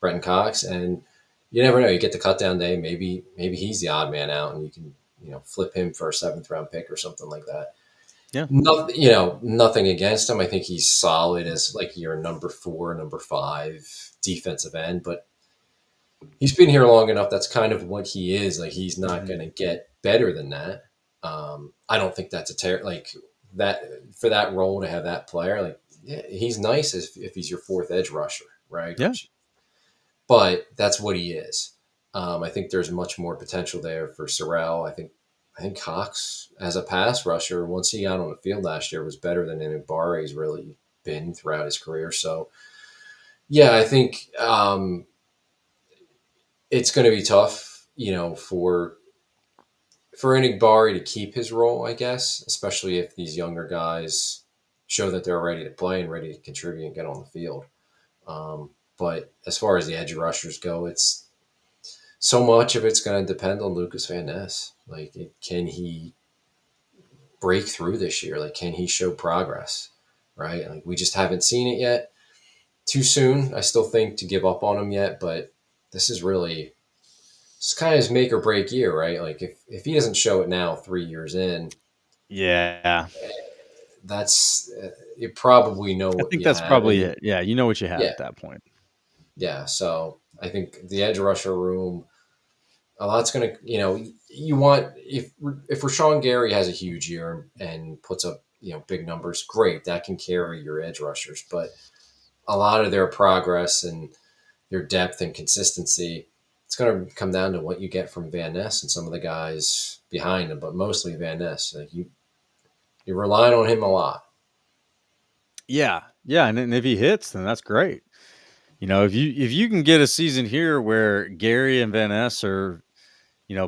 Brenton Cox, and you never know. You get the cut down day. Maybe he's the odd man out, and you can flip him for a 7th round pick or something like that. Yeah. Nothing against him. I think he's solid as like your number 4, number 5 defensive end, but he's been here long enough. That's kind of what he is. Like, he's not going to get better than that. I don't think that's like that for that role to have that player. Like, yeah, he's nice if he's your 4th edge rusher, right? Yeah. But that's what he is. I think there's much more potential there for Sorrell. I think Cox as a pass rusher, once he got on the field last year, was better than Ibarra's really been throughout his career. So, yeah, I think it's going to be tough, for Ibarra to keep his role, I guess, especially if these younger guys show that they're ready to play and ready to contribute and get on the field. But as far as the edge rushers go, it's so much of it's going to depend on Lucas Van Ness. Like, can he break through this year? Like, can he show progress? Right? Like, we just haven't seen it yet. Too soon, I still think, to give up on him yet. But this is really, it's kind of his make or break year, right? Like, if he doesn't show it now, 3 years in, Yeah, that's you probably know. I think that's probably it. Yeah, you know what you have at that point. Yeah, so I think the edge rusher room, a lot's going to, you want, if Rashawn Gary has a huge year and puts up, big numbers, great, that can carry your edge rushers. But a lot of their progress and their depth and consistency, it's going to come down to what you get from Van Ness and some of the guys behind him, but mostly Van Ness. Like, you're relying on him a lot. Yeah, and if he hits, then that's great. If you can get a season here where Gary and Van Ness are,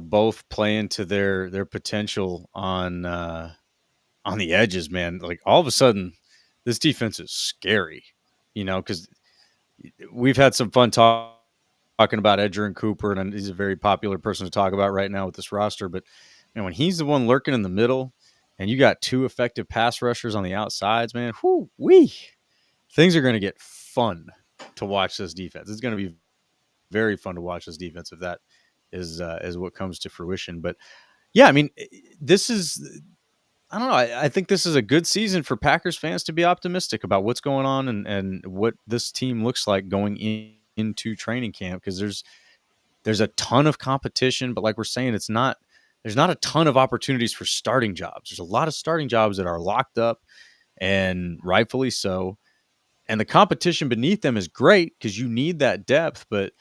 both playing to their potential on the edges, man, like, all of a sudden this defense is scary. Because we've had some fun talking about Edgerrin Cooper, and he's a very popular person to talk about right now with this roster. But when he's the one lurking in the middle, and you got 2 effective pass rushers on the outsides, man, things are going to get fun to watch this defense. It's going to be very fun to watch this defense if that is what comes to fruition. But yeah, I mean, this is, I don't know. I think this is a good season for Packers fans to be optimistic about what's going on and what this team looks like going into training camp, because there's a ton of competition, but like we're saying, there's not a ton of opportunities for starting jobs. There's a lot of starting jobs that are locked up, and rightfully so. And the competition beneath them is great because you need that depth. But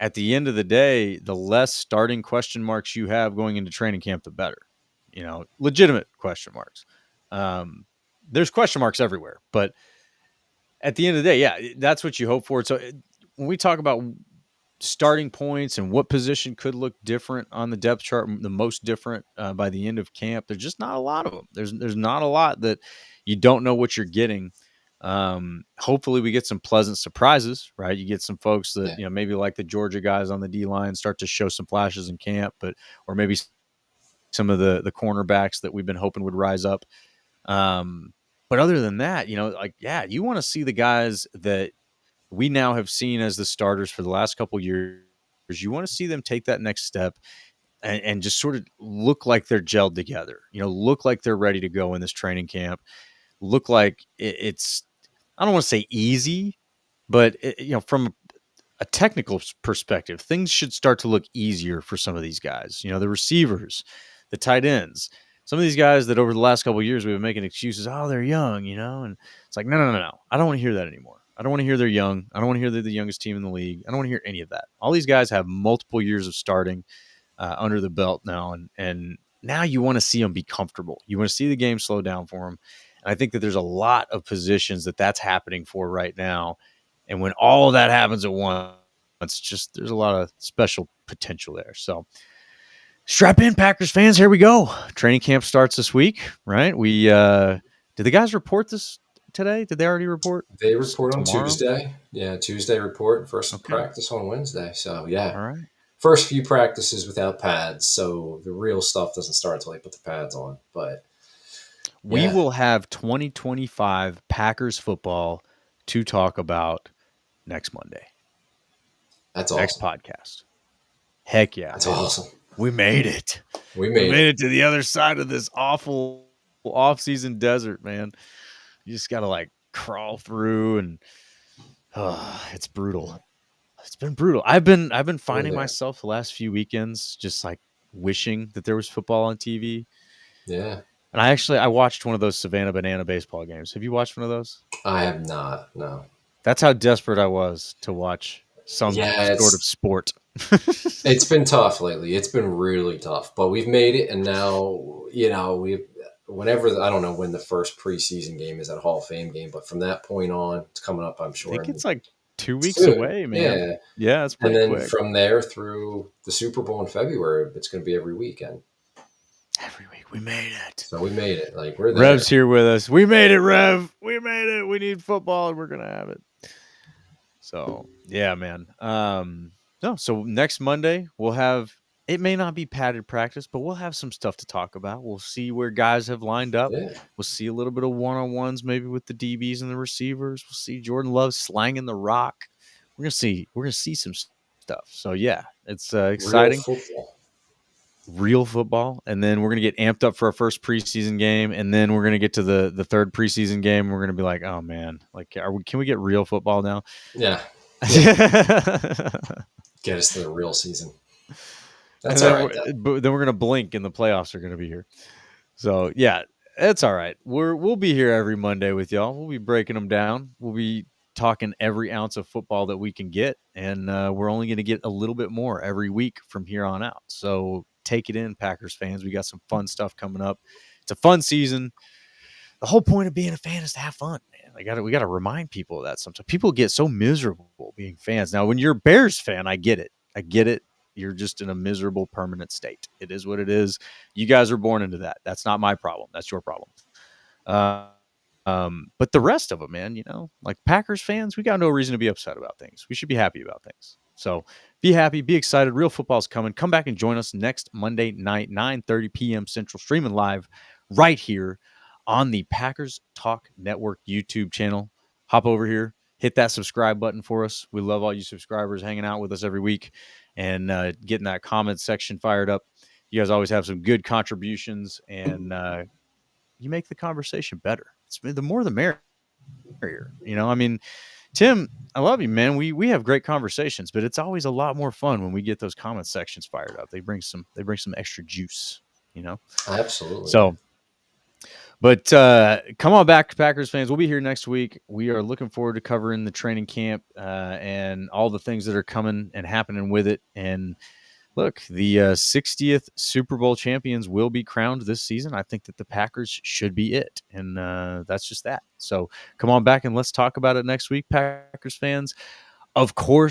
at the end of the day, the less starting question marks you have going into training camp, the better. Legitimate question marks. There's question marks everywhere. But at the end of the day, yeah, that's what you hope for. So when we talk about starting points and what position could look different on the depth chart, the most different by the end of camp, there's just not a lot of them. There's not a lot that you don't know what you're getting. Hopefully we get some pleasant surprises, right? You get some folks that, maybe like the Georgia guys on the D line start to show some flashes in camp, or maybe some of the cornerbacks that we've been hoping would rise up. But other than that, you want to see the guys that we now have seen as the starters for the last couple of years. You want to see them take that next step and just sort of look like they're gelled together, look like they're ready to go in this training camp, look like it's, I don't want to say easy, but from a technical perspective, things should start to look easier for some of these guys. The receivers, the tight ends, some of these guys that over the last couple of years we've been making excuses. Oh, they're young, and it's like, no. I don't want to hear that anymore. I don't want to hear they're young. I don't want to hear they're the youngest team in the league. I don't want to hear any of that. All these guys have multiple years of starting under the belt now, and now you want to see them be comfortable. You want to see the game slow down for them. And I think that there's a lot of positions that's happening for right now. And when all of that happens at once, there's a lot of special potential there. So strap in, Packers fans. Here we go. Training camp starts this week, right? We did the guys report this today? Did they already report? They report on Tomorrow? Tuesday. Yeah, Tuesday report. First Okay. practice on Wednesday. So, yeah. All right. First few practices without pads. So, the real stuff doesn't start until they put the pads on. But, We yeah. will have 2025 Packers football to talk about next Monday. That's Next awesome. podcast. Heck yeah. That's Baby. awesome. We made it. We made it to the other side of this awful off-season desert, man. You just got to like crawl through and it's brutal. It's been brutal. I've been finding myself the last few weekends just like wishing that there was football on TV. Yeah. And I watched one of those Savannah Banana baseball games. Have you watched one of those? I have not. No. That's how desperate I was to watch some sort of sport. It's been tough lately. It's been really tough, but we've made it. And now, whenever, I don't know when the first preseason game is, that Hall of Fame game, but from that point on, it's coming up, I'm sure. I think it's like 2 weeks soon. away, man. Yeah, it's pretty quick. And then quick. from there through the Super Bowl in February, it's going to be every weekend. Every week. We made it. So we made it. Like, we're there. Rev's here with us. We made it, Rev. We made it. We need football, and we're going to have it. So, yeah, man. So next Monday, we'll have – it may not be padded practice, but we'll have some stuff to talk about. We'll see where guys have lined up. Yeah. We'll see a little bit of one-on-ones maybe with the DBs and the receivers. We'll see Jordan Love slanging the rock. We're gonna see some stuff. So, yeah, it's exciting. Real football, and then we're going to get amped up for our first preseason game, and then we're going to get to the third preseason game. We're going to be like, oh man, like, can we get real football now? Yeah. Get us to the real season. That's all right. But then we're going to blink, and the playoffs are going to be here. So yeah, it's all right. We'll be here every Monday with y'all. We'll be breaking them down. We'll be talking every ounce of football that we can get, and we're only going to get a little bit more every week from here on out. So take it in, Packers fans. We got some fun stuff coming up. It's a fun season. The whole point of being a fan is to have fun, man. We got to remind people of that sometimes. People get so miserable being fans. Now, when you're a Bears fan, I get it. You're just in a miserable permanent state. It is what it is. You guys are born into that. That's not my problem. That's your problem. But the rest of them, man, like Packers fans, we got no reason to be upset about things. We should be happy about things. So be happy, be excited. Real football's coming. Come back and join us next Monday night, 9:30 p.m. Central, streaming live right here on the Packers Talk Network YouTube channel. Hop over here, hit that subscribe button for us. We love all you subscribers hanging out with us every week and getting that comment section fired up. You guys always have some good contributions, and you make the conversation better. The more the merrier. Tim, I love you, man. We have great conversations, but it's always a lot more fun when we get those comment sections fired up. They bring some extra juice, Absolutely. So, but come on back, Packers fans. We'll be here next week. We are looking forward to covering the training camp and all the things that are coming and happening with it. And look, the 60th Super Bowl champions will be crowned this season. I think that the Packers should be it, and that's just that. So come on back and let's talk about it next week, Packers fans. Of course,